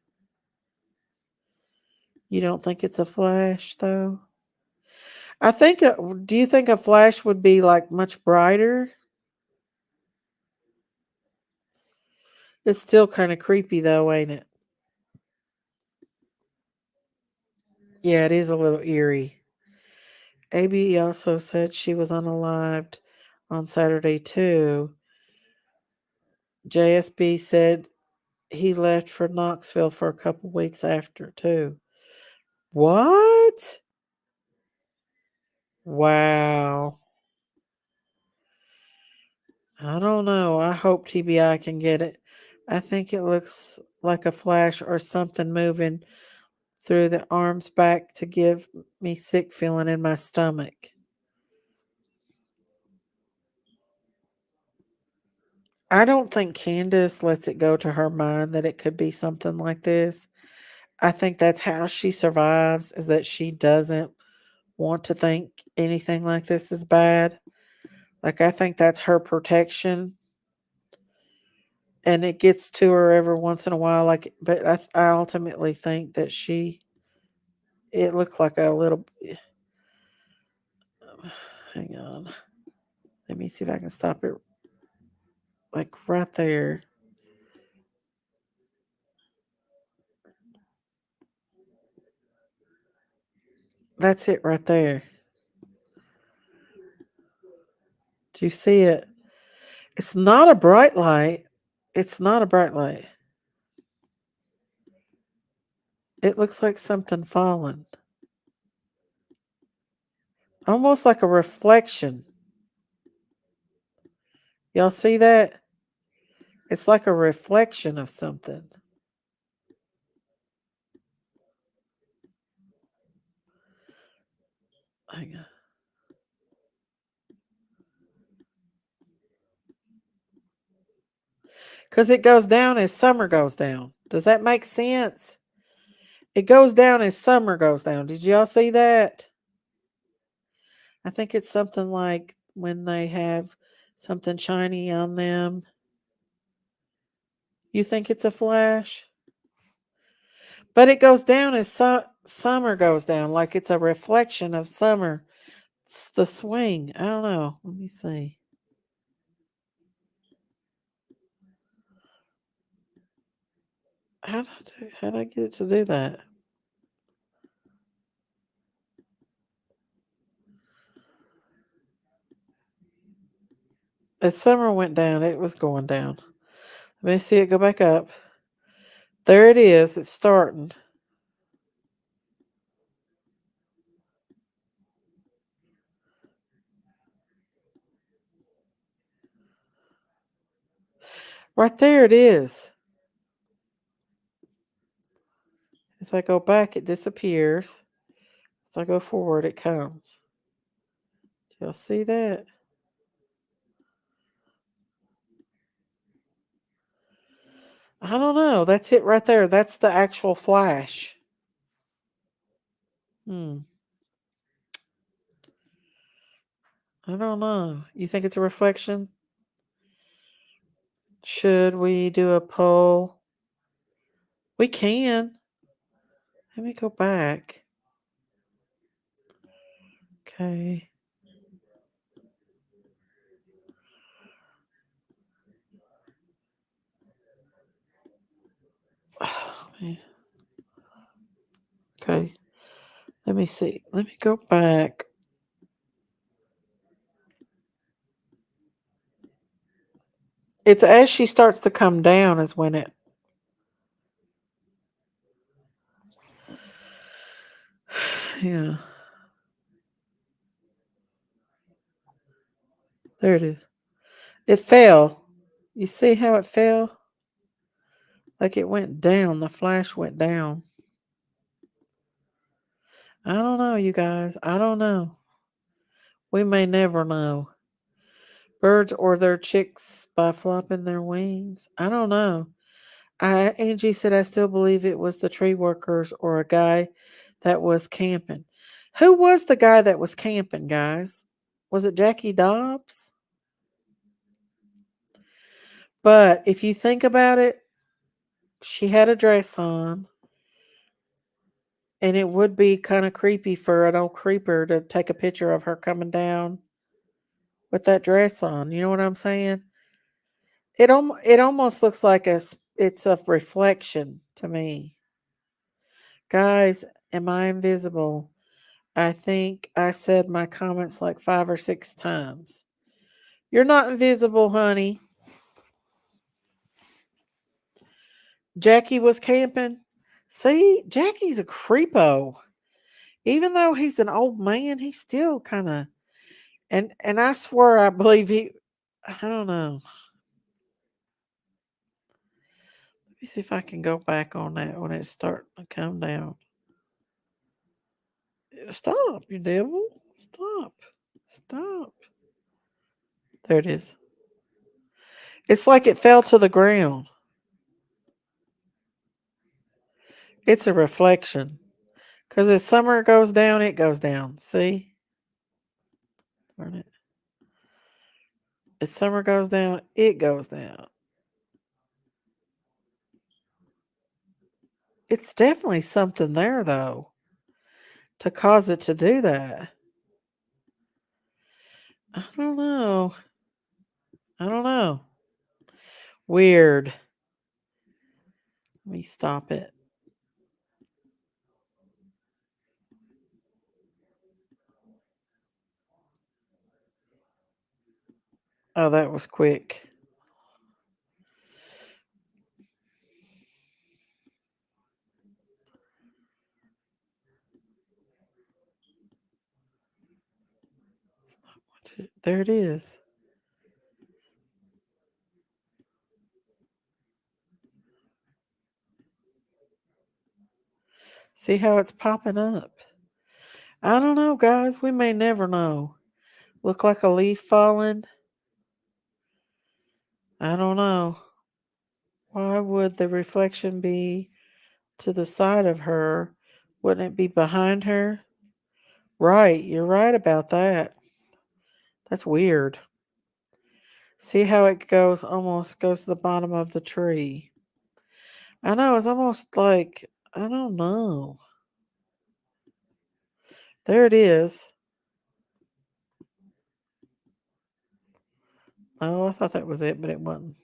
You don't think it's a flash, though? I think, do you think a flash would be like much brighter? It's still kind of creepy, though, ain't it? Yeah, it is a little eerie. AB also said she was unalived on Saturday, too. JSB said he left for Knoxville for a couple weeks after, too. What? Wow. I don't know. I hope TBI can get it. I think it looks like a flash or something moving through the arms back to give me sick feeling in my stomach. I don't think Candace lets it go to her mind that it could be something like this. I think that's how she survives, is that she doesn't want to think anything like this is bad. Like, I think that's her protection. And it gets to her every once in a while. Like, but I ultimately think that it looked like a little, hang on. Let me see if I can stop it. Like right there. That's it right there. Do you see it? It's not a bright light. It's not a bright light. It looks like something falling. Almost like a reflection. Y'all see that? It's like a reflection of something. Hang on. Because it goes down as summer goes down. Does that make sense? It goes down as summer goes down. Did y'all see that? I think it's something like when they have something shiny on them. You think it's a flash? But it goes down as summer goes down, like it's a reflection of summer. It's the swing. I don't know. Let me see. How did I get it to do that? As summer went down, it was going down. Let me see it go back up. There it is. It's starting. Right there it is. As I go back, it disappears. As I go forward, it comes. Do y'all see that? I don't know. That's it right there. That's the actual flash. I don't know. You think it's a reflection? Should we do a poll? We can. Let me go back. Okay. Oh, man. Okay. Let me see. Let me go back. It's as she starts to come down is when it. Yeah. There it is. It fell. You see how it fell? Like it went down. The flash went down. I don't know, you guys. I don't know. We may never know. Birds or their chicks by flopping their wings. I don't know. Angie said, I still believe it was the tree workers or a guy that was camping. Who was the guy that was camping, guys? Was it Jackie Dobbs? But if you think about it, she had a dress on. And it would be kind of creepy for an old creeper to take a picture of her coming down with that dress on. You know what I'm saying? It almost looks like it's a reflection to me. Guys, am I invisible? I think I said my comments like 5 or 6 times. You're not invisible, honey. Jackie was camping. See, Jackie's a creepo. Even though he's an old man, he's still kind of, and I swear I believe I don't know. Let me see if I can go back on that when it's starting to come down. Stop, you devil. Stop. Stop. There it is. It's like it fell to the ground. It's a reflection. Because as summer goes down, it goes down. See? Turn it. As summer goes down, it goes down. It's definitely something there, though, to cause it to do that. I don't know. I don't know. Weird. Let me stop it. Oh, that was quick. There it is. See how it's popping up? I don't know, guys. We may never know. Look like a leaf falling? I don't know. Why would the reflection be to the side of her? Wouldn't it be behind her? Right, you're right about that. That's weird. See how it almost goes to the bottom of the tree. I know, it's almost like, I don't know. There it is. Oh, I thought that was it, but it wasn't.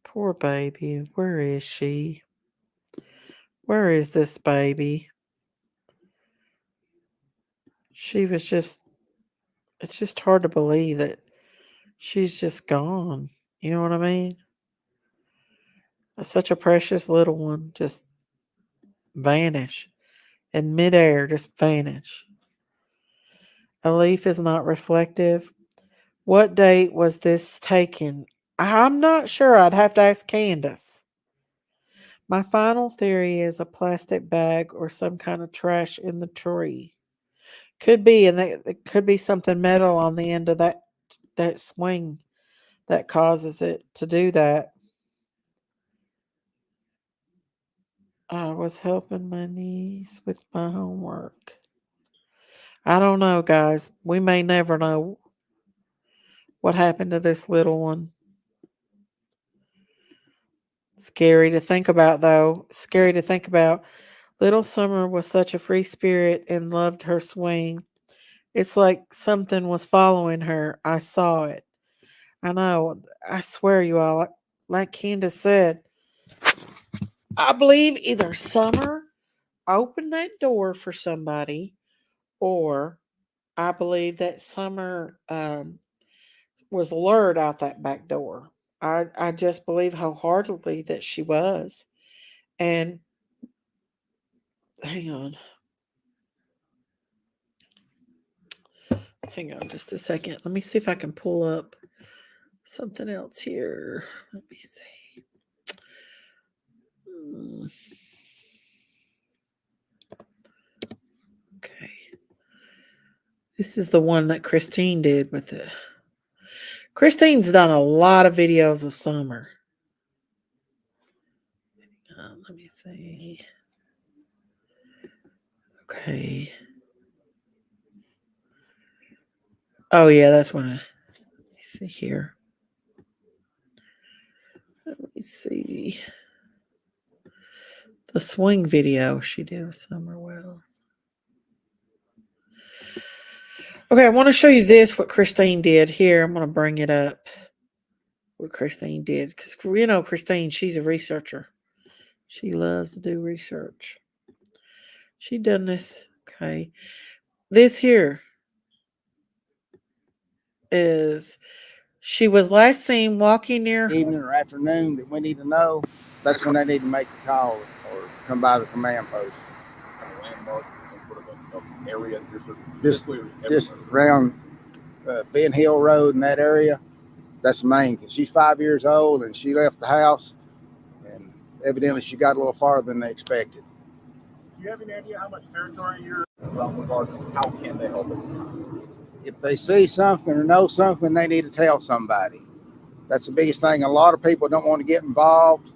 Poor baby. Where is she? Where is this baby? She was just, it's just hard to believe that she's just gone. You know what I mean? Such a precious little one just vanish in midair, just vanish. A leaf is not reflective. What date was this taken? I'm not sure. I'd have to ask Candace. My final theory is a plastic bag or some kind of trash in the tree. Could be, and it could be something metal on the end of that swing that causes it to do that. I was helping my niece with my homework. I don't know, guys. We may never know what happened to this little one. Scary to think about, though. Scary to think about. Little Summer was such a free spirit and loved her swing. It's like something was following her. I saw it. I know. I swear, you all, like Candace said, I believe either Summer opened that door for somebody, or I believe that Summer was lured out that back door. I just believe wholeheartedly that she was. And hang on. Hang on just a second. Let me see if I can pull up something else here. Let me see. Okay. This is the one that Christine did with it. Christine's done a lot of videos of Summer. Let me see. Okay. Oh, yeah, that's one. Let me see here. Let me see. The swing video she did with SummerWells. Okay, I want to show you this, what Christine did here. I'm going to bring it up. What Christine did. Because, you know, Christine, she's a researcher. She loves to do research. She done this. Okay. This here is, she was last seen walking near evening or afternoon that we need to know. That's when they need to make the call or come by the command post. landmarks and sort of an area that you're just around Ben Hill Road in that area. That's the main, because she's 5 years old and she left the house, and evidently she got a little farther than they expected. Do you have any idea how much territory you're in some regard? How can they help it? If they see something or know something, they need to tell somebody. That's the biggest thing. A lot of people don't want to get involved.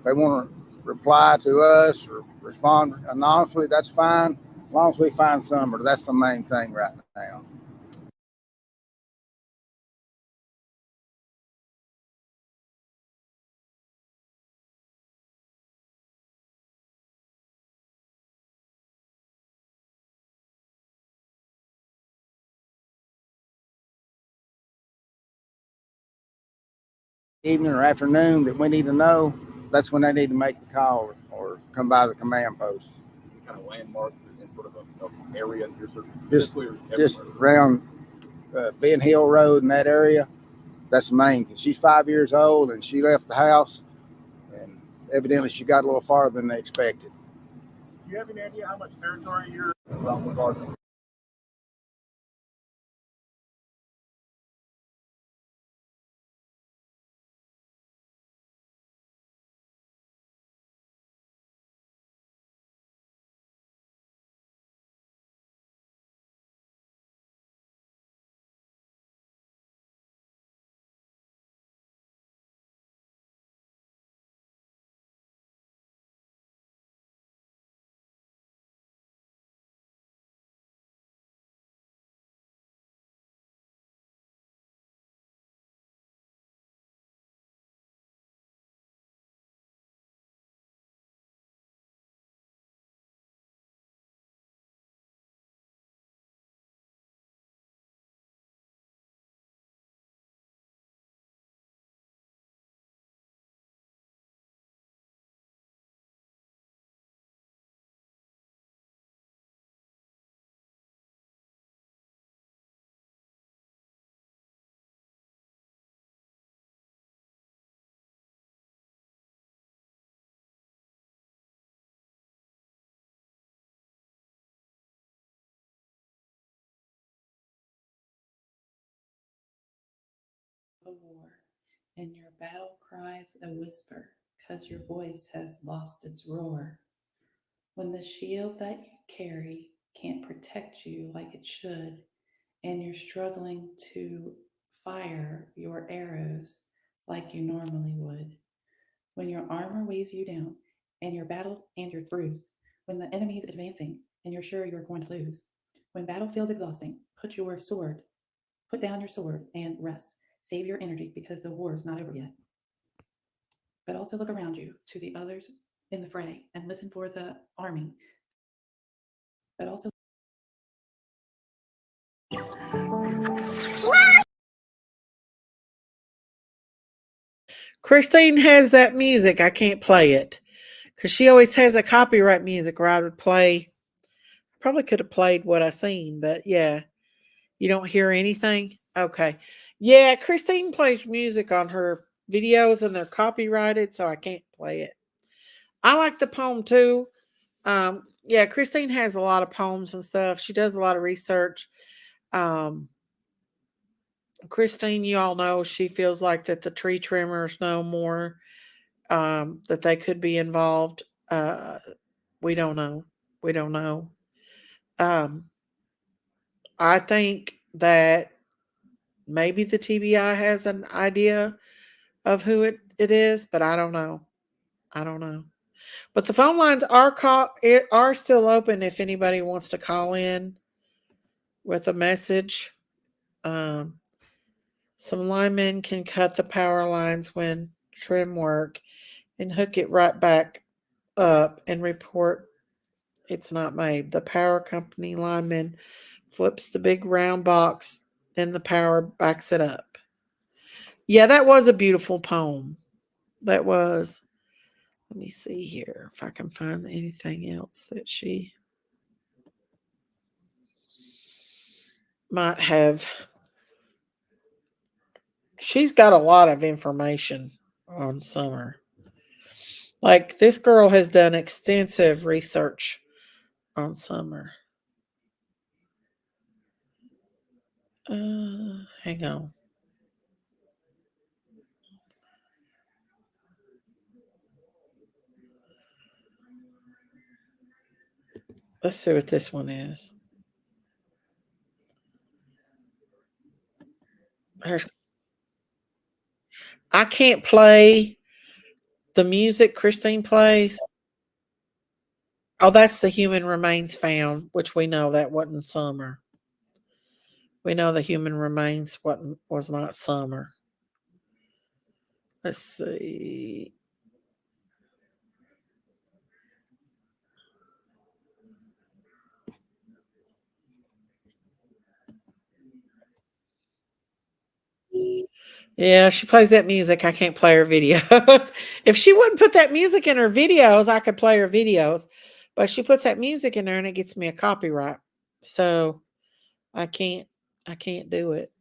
They want to reply to us or respond anonymously. That's fine, as long as we find somebody. That's the main thing right now. Evening or afternoon that we need to know, that's when they need to make the call or come by the command post. Any kind of landmarks and sort of an area that you're just around Ben Hill Road in that area. That's the main, because she's 5 years old and she left the house, and evidently she got a little farther than they expected. Do you have any idea how much territory you're in some regard? A war, and your battle cries a whisper, 'cause your voice has lost its roar. When the shield that you carry can't protect you like it should, and you're struggling to fire your arrows like you normally would. When your armor weighs you down and you're battled and you're bruised. When the enemy's advancing and you're sure you're going to lose. When battle feels exhausting, put down your sword and rest. Save your energy because the war is not over yet. But also look around you to the others in the fray and listen for the army. But also Christine has that music. I can't play it because she always has a copyright music where I would play. Probably could have played what I seen, but yeah. You don't hear anything? Okay. Yeah, Christine plays music on her videos and they're copyrighted, so I can't play it. I like the poem too. Yeah, Christine has a lot of poems and stuff. She does a lot of research. Christine, you all know she feels like that the tree trimmers know more, that they could be involved. We don't know. We don't know. Um, I think that maybe the TBI has an idea of who it is, but I don't know. I don't know. But the phone lines are still open if anybody wants to call in with a message. Um, some linemen can cut the power lines when trim work and hook it right back up and report it's not made. The power company lineman flips the big round box, then the power backs it up. Yeah, that was a beautiful poem. That was. Let me see here if I can find anything else that she might have. She's got a lot of information on Summer. Like, this girl has done extensive research on summer. Hang on. Let's see what this one is. I can't play the music Christine plays. Oh, that's the human remains found, which we know that wasn't summer. We know the human remains was not summer. Let's see. Yeah, she plays that music. I can't play her videos. If she wouldn't put that music in her videos, I could play her videos. But she puts that music in there and it gets me a copyright. So I can't do it.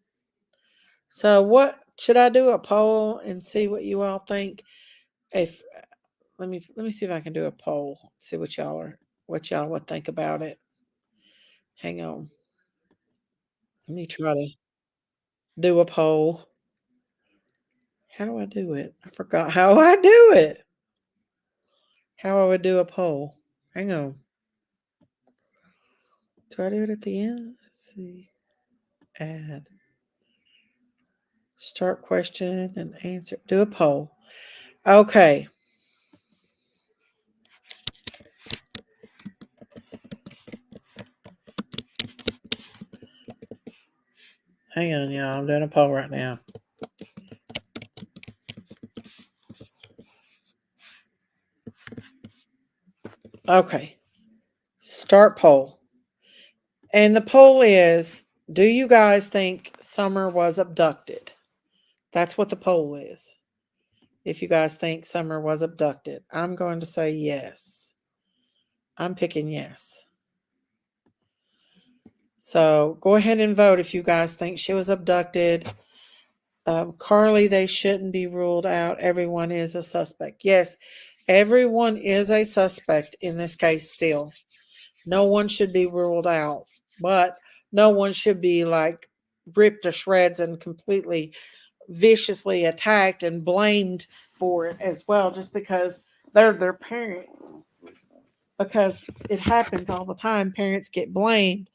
So what should I do a poll and see what you all think? If let me see if I can do a poll. See what y'all would think about it. Hang on. Let me try to do a poll. How do I do it? I forgot how I do it. How I would do a poll. Hang on. Do I do it at the end? Let's see. Add. Start question and answer. Do a poll. Okay. Hang on, y'all. I'm doing a poll right now. Okay. Start poll. And the poll is, do you guys think Summer was abducted? That's what the poll is. If you guys think Summer was abducted, I'm going to say yes. I'm picking yes. So go ahead and vote if you guys think she was abducted. Carly, they shouldn't be ruled out. Everyone is a suspect. Yes, everyone is a suspect in this case still. No one should be ruled out, but no one should be like ripped to shreds and completely viciously attacked and blamed for it as well, just because they're their parent. Because it happens all the time. Parents get blamed.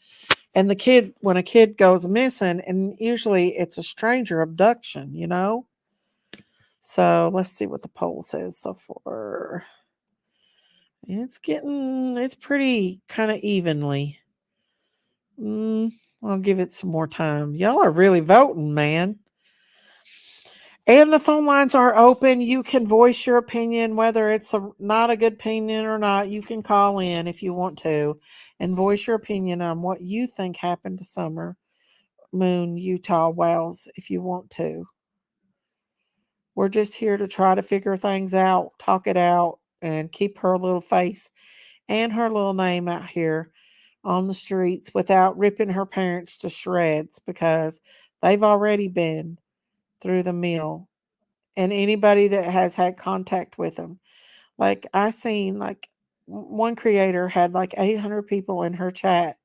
And when a kid goes missing, and usually it's a stranger abduction, you know? So let's see what the poll says so far. It's pretty kind of evenly. I'll give it some more time. Y'all are really voting, man. And the phone lines are open. You can voice your opinion, whether it's not a good opinion or not. You can call in if you want to and voice your opinion on what you think happened to Summer Moon Utah Wells if you want to. We're just here to try to figure things out, talk it out, and keep her little face and her little name out here on the streets without ripping her parents to shreds, because they've already been through the mill. And anybody that has had contact with them. Like I seen like one creator had like 800 people in her chat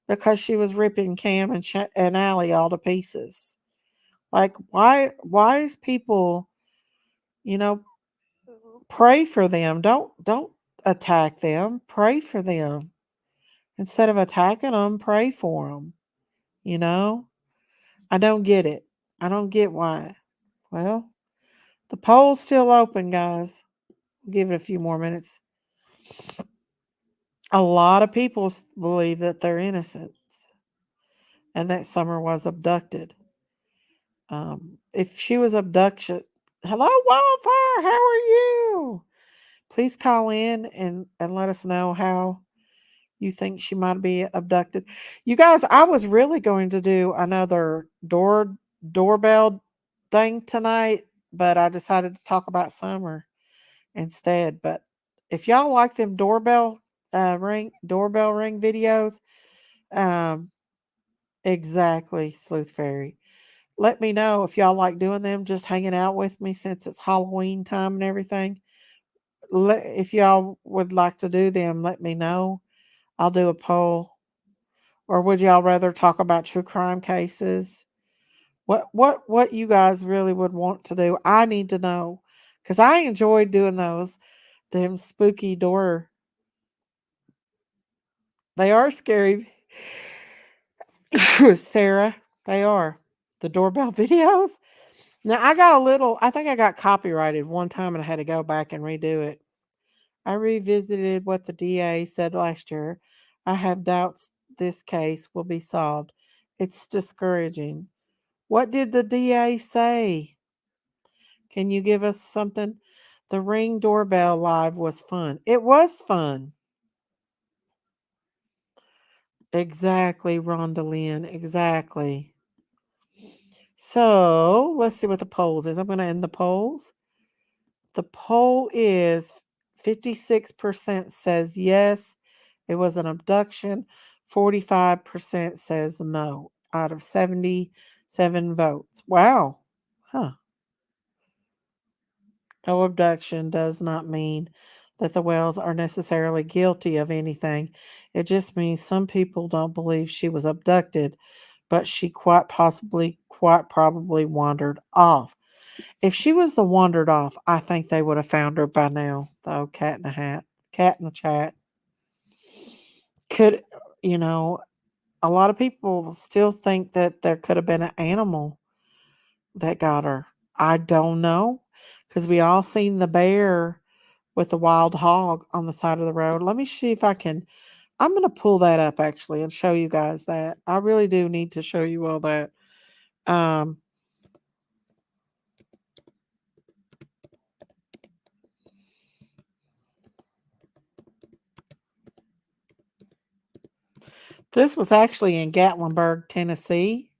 because she was ripping Cam and Allie all to pieces. Like why is people, you know, pray for them. Don't attack them. Pray for them. Instead of attacking them, pray for them. You know? I don't get it. I don't get why. Well, the poll's still open, guys. We'll give it a few more minutes. A lot of people believe that they're innocent and that Summer was abducted. If she was abduction, hello, Wildfire, how are you? Please call in and let us know how you think she might be abducted. You guys, I was really going to do another doorbell thing tonight, but I decided to talk about Summer instead. But if y'all like them doorbell ring videos, um, exactly, Sleuth Fairy. Let me know if y'all like doing them, just hanging out with me since it's Halloween time and everything. If y'all would like to do them, let me know. I'll do a poll. Or would y'all rather talk about true crime cases? What you guys really would want to do? I need to know. Because I enjoyed doing those. Them spooky door. They are scary. Sarah, they are. The doorbell videos. Now I think I got copyrighted one time and I had to go back and redo it. I revisited what the DA said last year. I have doubts this case will be solved. It's discouraging. What did the DA say? Can you give us something? The Ring doorbell live was fun. It was fun. Exactly, Rhonda Lynn. Exactly. So let's see what the polls is. I'm going to end the polls. The poll is 56% says yes, it was an abduction. 45% says no out of 77 votes. Wow. Huh. No abduction does not mean that the Wells are necessarily guilty of anything. It just means some people don't believe she was abducted, but she quite probably wandered off. If she was the wandered off, I think they would have found her by now. Though cat in the hat, cat in the chat. Could you know? A lot of people still think that there could have been an animal that got her. I don't know, because we all seen the bear with the wild hog on the side of the road. Let me see if I can. I'm going to pull that up actually and show you guys that. I really do need to show you all that. Um, this was actually in Gatlinburg, Tennessee.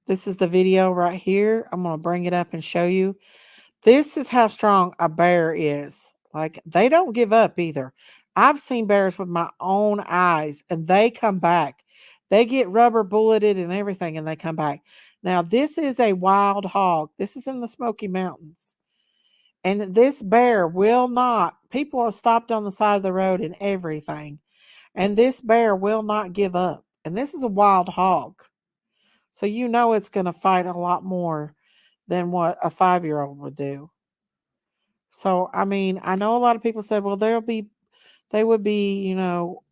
This is the video right here. I'm going to bring it up and show you. This is how strong a bear is. Like, they don't give up either. I've seen bears with my own eyes and they come back. They get rubber bulleted and everything and they come back. Now, this is a wild hog. This is in the Smoky Mountains. And this bear will not, people have stopped on the side of the road and everything. And this bear will not give up. And this is a wild hog. So you know it's going to fight a lot more than what a 5-year-old would do. So, I mean, I know a lot of people said, well, they would be,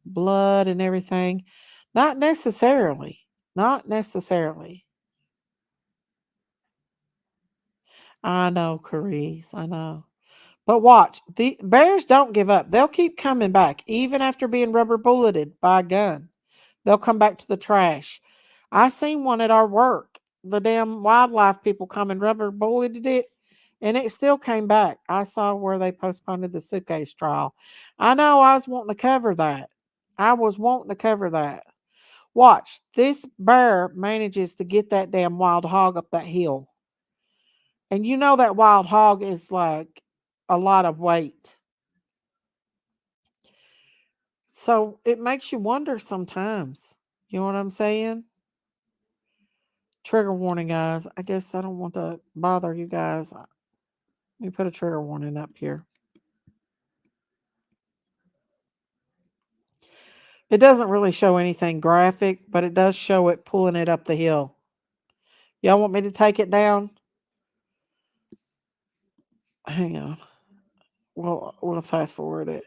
blood and everything. Not necessarily. Not necessarily. I know, Carice. I know. But watch, the bears don't give up. They'll keep coming back, even after being rubber bulleted by a gun. They'll come back to the trash. I seen one at our work. The damn wildlife people come and rubber bulleted it, and it still came back. I saw where they postponed the suitcase trial. I know I was wanting to cover that. I was wanting to cover that. Watch, this bear manages to get that damn wild hog up that hill. And you know that wild hog is like a lot of weight. So it makes you wonder sometimes. You know what I'm saying? Trigger warning, guys. I guess I don't want to bother you guys. Let me put a trigger warning up here. It doesn't really show anything graphic, but it does show it pulling it up the hill. Y'all want me to take it down? Hang on. We'll fast forward it.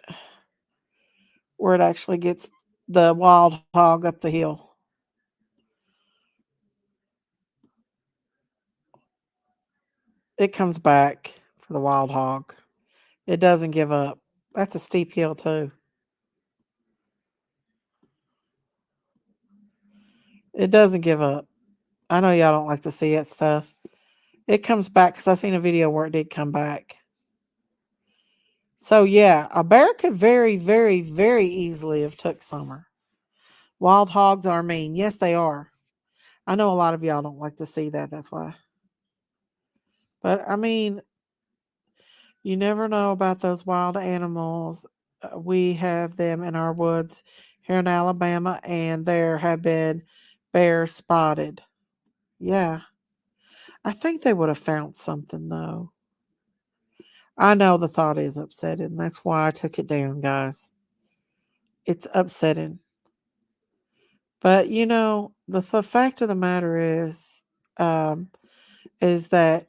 Where it actually gets the wild hog up the hill. It comes back for the wild hog. It doesn't give up. That's a steep hill too. It doesn't give up. I know y'all don't like to see that stuff. It comes back because I seen a video where it did come back. So yeah, a bear could very, very, very easily have took Summer. Wild hogs are mean. Yes, they are. I know a lot of y'all don't like to see that. That's why. But I mean, you never know about those wild animals. We have them in our woods here in Alabama, and there have been bears spotted. Yeah. I think they would have found something, though. I know the thought is upsetting. That's why I took it down, guys. It's upsetting. But the fact of the matter um, is that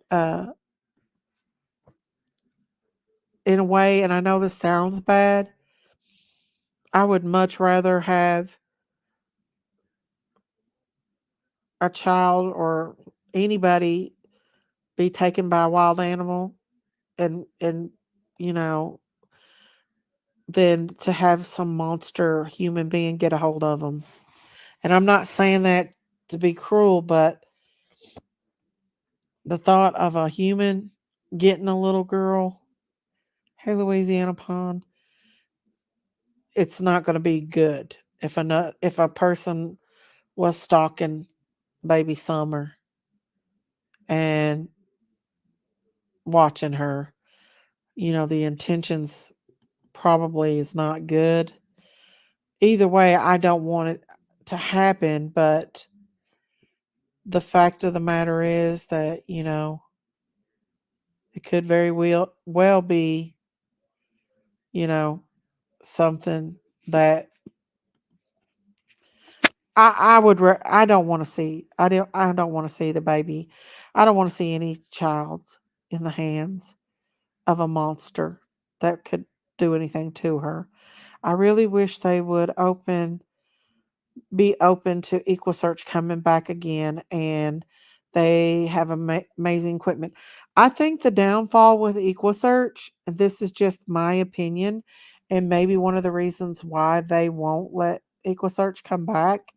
in a way, and I know this sounds bad, I would much rather have a child or anybody be taken by a wild animal and you know than to have some monster human being get a hold of them. And I'm not saying that to be cruel, but the thought of a human getting a little girl, hey Louisiana Pond, it's not going to be good if a person was stalking baby Summer and watching her. The intentions probably is not good. Either way, I don't want it to happen, but the fact of the matter is that, it could very well be, you know, something that I don't want to see. I don't want to see the baby. I don't want to see any child in the hands of a monster that could do anything to her. I really wish they would be open to Equal Search coming back again, and they have amazing equipment. I think the downfall with Equal Search, and this is just my opinion, and maybe one of the reasons why they won't let Equal Search come back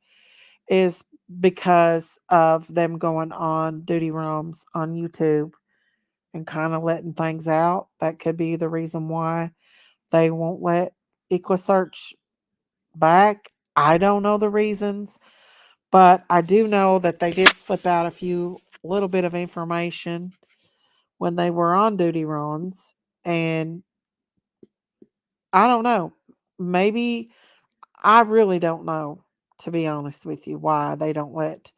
is because of them going on duty roams on YouTube and kind of letting things out. That could be the reason why they won't let Equal Search back. I don't know the reasons, but I do know that they did slip out little bit of information when they were on duty runs. And I don't know. Maybe I really don't know, to be honest with you, why they don't let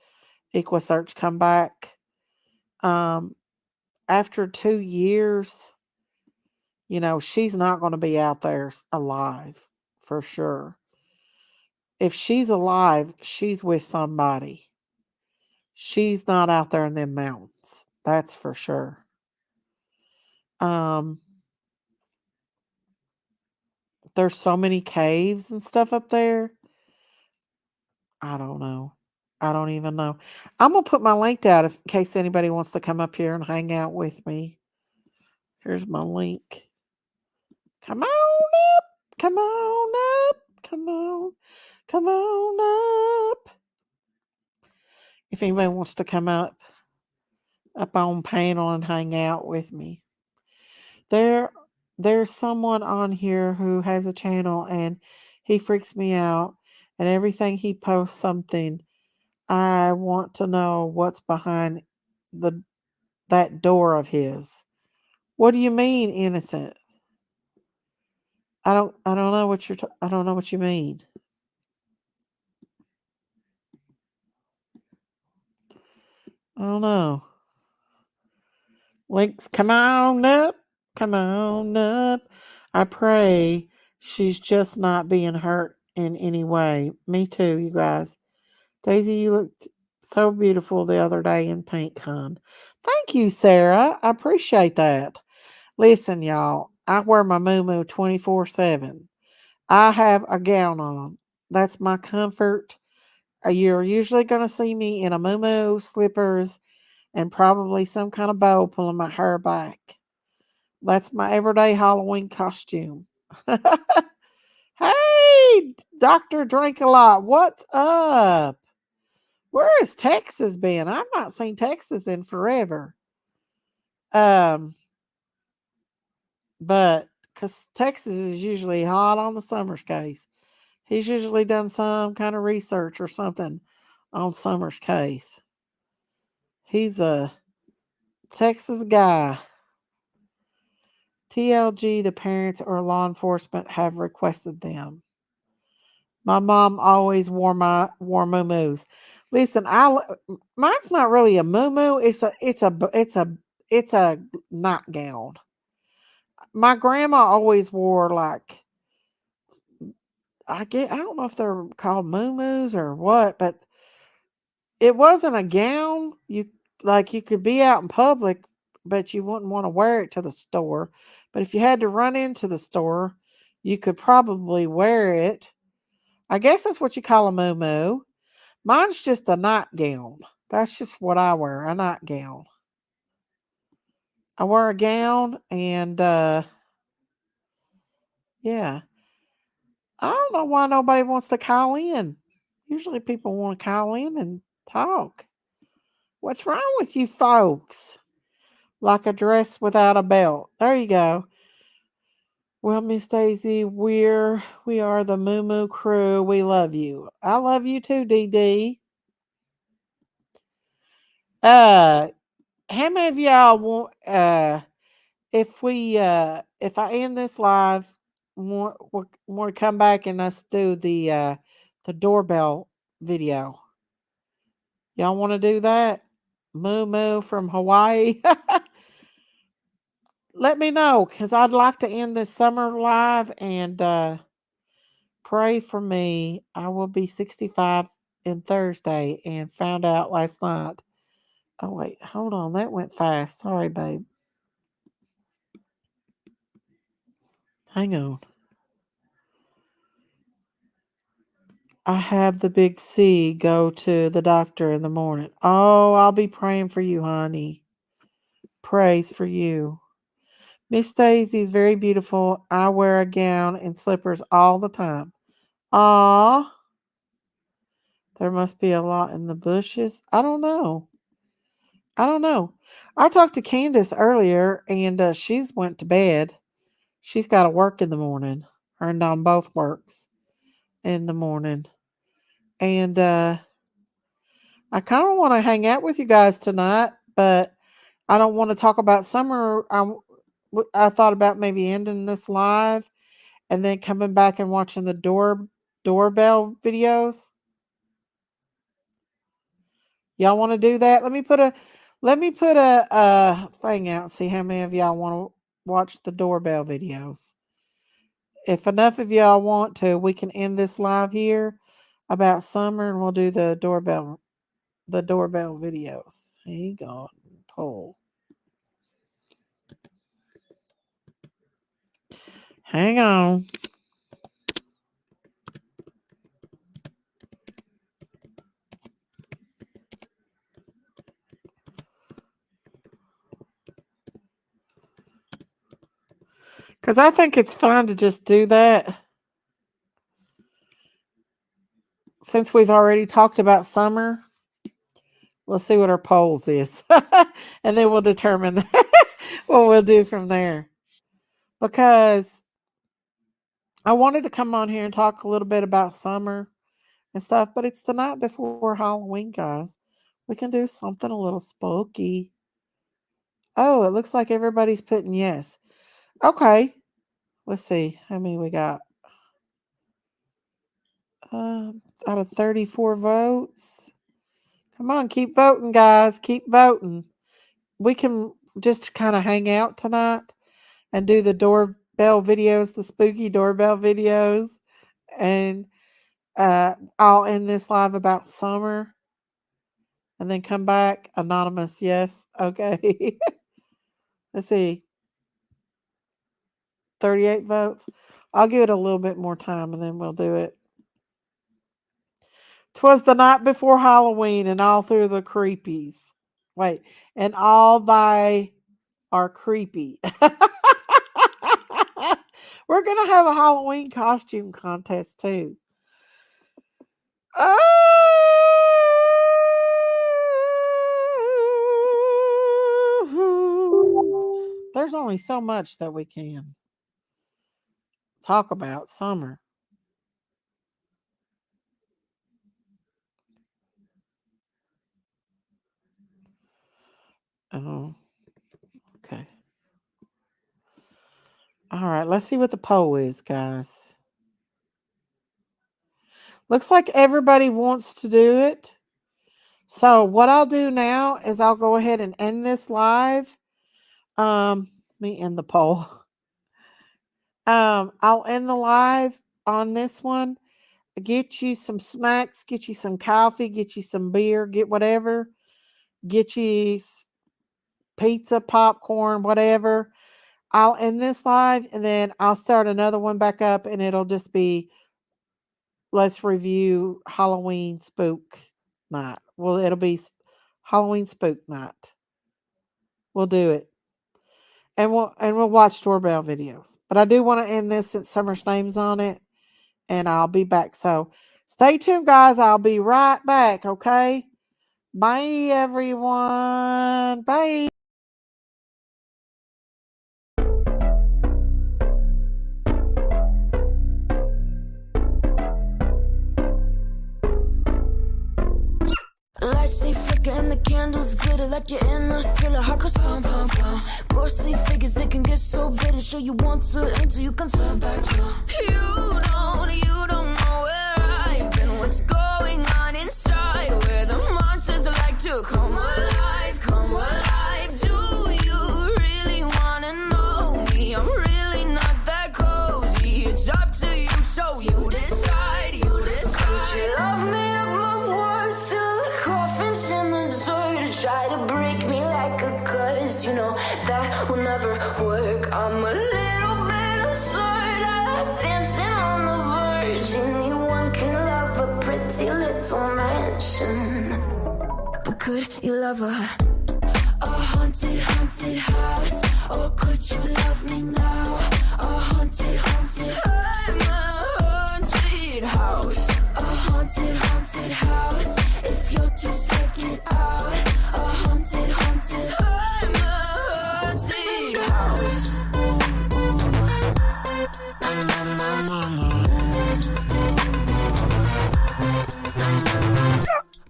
Equal Search come back. Um, After 2 years, she's not going to be out there alive for sure. If she's alive, she's with somebody. She's not out there in them mountains. That's for sure. Um, there's so many caves and stuff up there. I don't know. I don't even know. I'm gonna put my link out in case anybody wants to come up here and hang out with me. Here's my link. Come on up. Come on up. Come on. Come on up. If anybody wants to come up on panel and hang out with me. There's someone on here who has a channel and he freaks me out, and everything he posts something, I want to know what's behind the that door of his. What do you mean innocent? I don't know what I don't know what you mean. I don't know. Links, come on up. Come on up. I pray she's just not being hurt in any way. Me too, you guys. Daisy, you looked so beautiful the other day in pink, hon. Thank you, Sarah. I appreciate that. Listen, y'all, I wear my moo 24/7. I have a gown on. That's my comfort. You're usually going to see me in a moo slippers, and probably some kind of bow pulling my hair back. That's my everyday Halloween costume. Hey, Dr. Drink a Lot, what's up? Where has Texas been? I've not seen Texas in forever. But because Texas is usually hot on the Summers case. He's usually done some kind of research or something on Summers case. He's a Texas guy. TLG, the parents or law enforcement have requested them. My mom always wore muumuus. Listen, mine's not really a muumuu. It's a nightgown. My grandma always wore like I don't know if they're called muumuus or what, but it wasn't a gown. You could be out in public, but you wouldn't want to wear it to the store. But if you had to run into the store, you could probably wear it. I guess that's what you call a muumuu. Mine's just a nightgown. That's just what I wear, a nightgown. I wear a gown and yeah. I don't know why nobody wants to call in. Usually people want to call in and talk. What's wrong with you folks? Like a dress without a belt. There you go. Well, Miss Daisy, we are the Moo Moo crew. We love you. I love you too, DD. How many of y'all want if I end this live, want to come back and us do the doorbell video? Y'all want to do that? Moo Moo from Hawaii. Let me know, because I'd like to end this summer live and pray for me. I will be 65 in Thursday and found out last night. Oh, wait, hold on. That went fast. Sorry, babe. Hang on. I have the big C go to the doctor in the morning. Oh, I'll be praying for you, honey. Praise for you. Miss Daisy is very beautiful. I wear a gown and slippers all the time. Ah, there must be a lot in the bushes. I don't know. I talked to Candace earlier, and she's went to bed. She's got to work in the morning. Her and Don both works in the morning, and I kind of want to hang out with you guys tonight, but I don't want to talk about summer. I thought about maybe ending this live and then coming back and watching the doorbell videos. Y'all want to do that? Let me put a thing out and see how many of y'all want to watch the doorbell videos. If enough of y'all want to, we can end this live here about summer and we'll do the doorbell videos. Hang on, poll. Hang on. Because I think it's fun to just do that. Since we've already talked about summer, we'll see what our polls is. And then we'll determine what we'll do from there. Because I wanted to come on here and talk a little bit about summer and stuff, but it's the night before Halloween, guys. We can do something a little spooky. Oh, it looks like everybody's putting yes. Okay. Let's see how many we got. Out of 34 votes. Come on, keep voting, guys. Keep voting. We can just kind of hang out tonight and do the doorbell videos, the spooky doorbell videos. And I'll end this live about summer and then come back. Anonymous, yes. Okay. Let's see. 38 votes. I'll give it a little bit more time and then we'll do it. 'Twas the night before Halloween and all through the creepies. Wait, and all thy are creepy. We're going to have a Halloween costume contest too. There's only so much that we can talk about summer. Oh, okay. All right, let's see what the poll is, guys. Looks like everybody wants to do it. So what I'll do now is I'll go ahead and end this live. Let me end the poll. I'll end the live on this one Get you some snacks, get you some coffee, get you some beer, get whatever. Get you pizza, popcorn, whatever. I'll end this live and then I'll start another one back up and it'll just be let's review Halloween spook night. Well, it'll be Halloween spook night. We'll do it. And we'll watch doorbell videos. But I do want to end this since Summer's name's on it. And I'll be back. So stay tuned, guys. I'll be right back, okay? Bye, everyone. Bye. Lights they flicker and the candles glitter like you're in a thriller. Heart goes pum pum pum. Ghostly figures they can get so bitter. Sure you want to enter, you can turn back. You don't know where I've been. What's going on inside? Where the monsters like to come alive, come alive. Do you really wanna know me? I'm really not that cozy. It's up to you, so you decide, you decide. Would you love me up my words till the coffin's in the dirt? Try to break me like a curse, you know that will never work. I'm a little bit absurd. I like dancing on the verge. Anyone can love a pretty little mansion, but could you love a haunted, haunted house? Or could you love me now? A haunted, haunted, I'm a haunted house. A haunted, haunted house. If you're too scared, get out. A haunted, haunted, I'm a haunted house.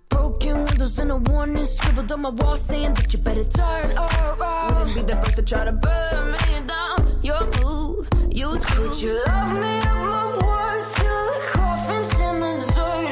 Broken windows and a warning scribbled on my wall saying that you better turn around. Wouldn't be the first to try to burn me down. Your move, you too. Would you love me?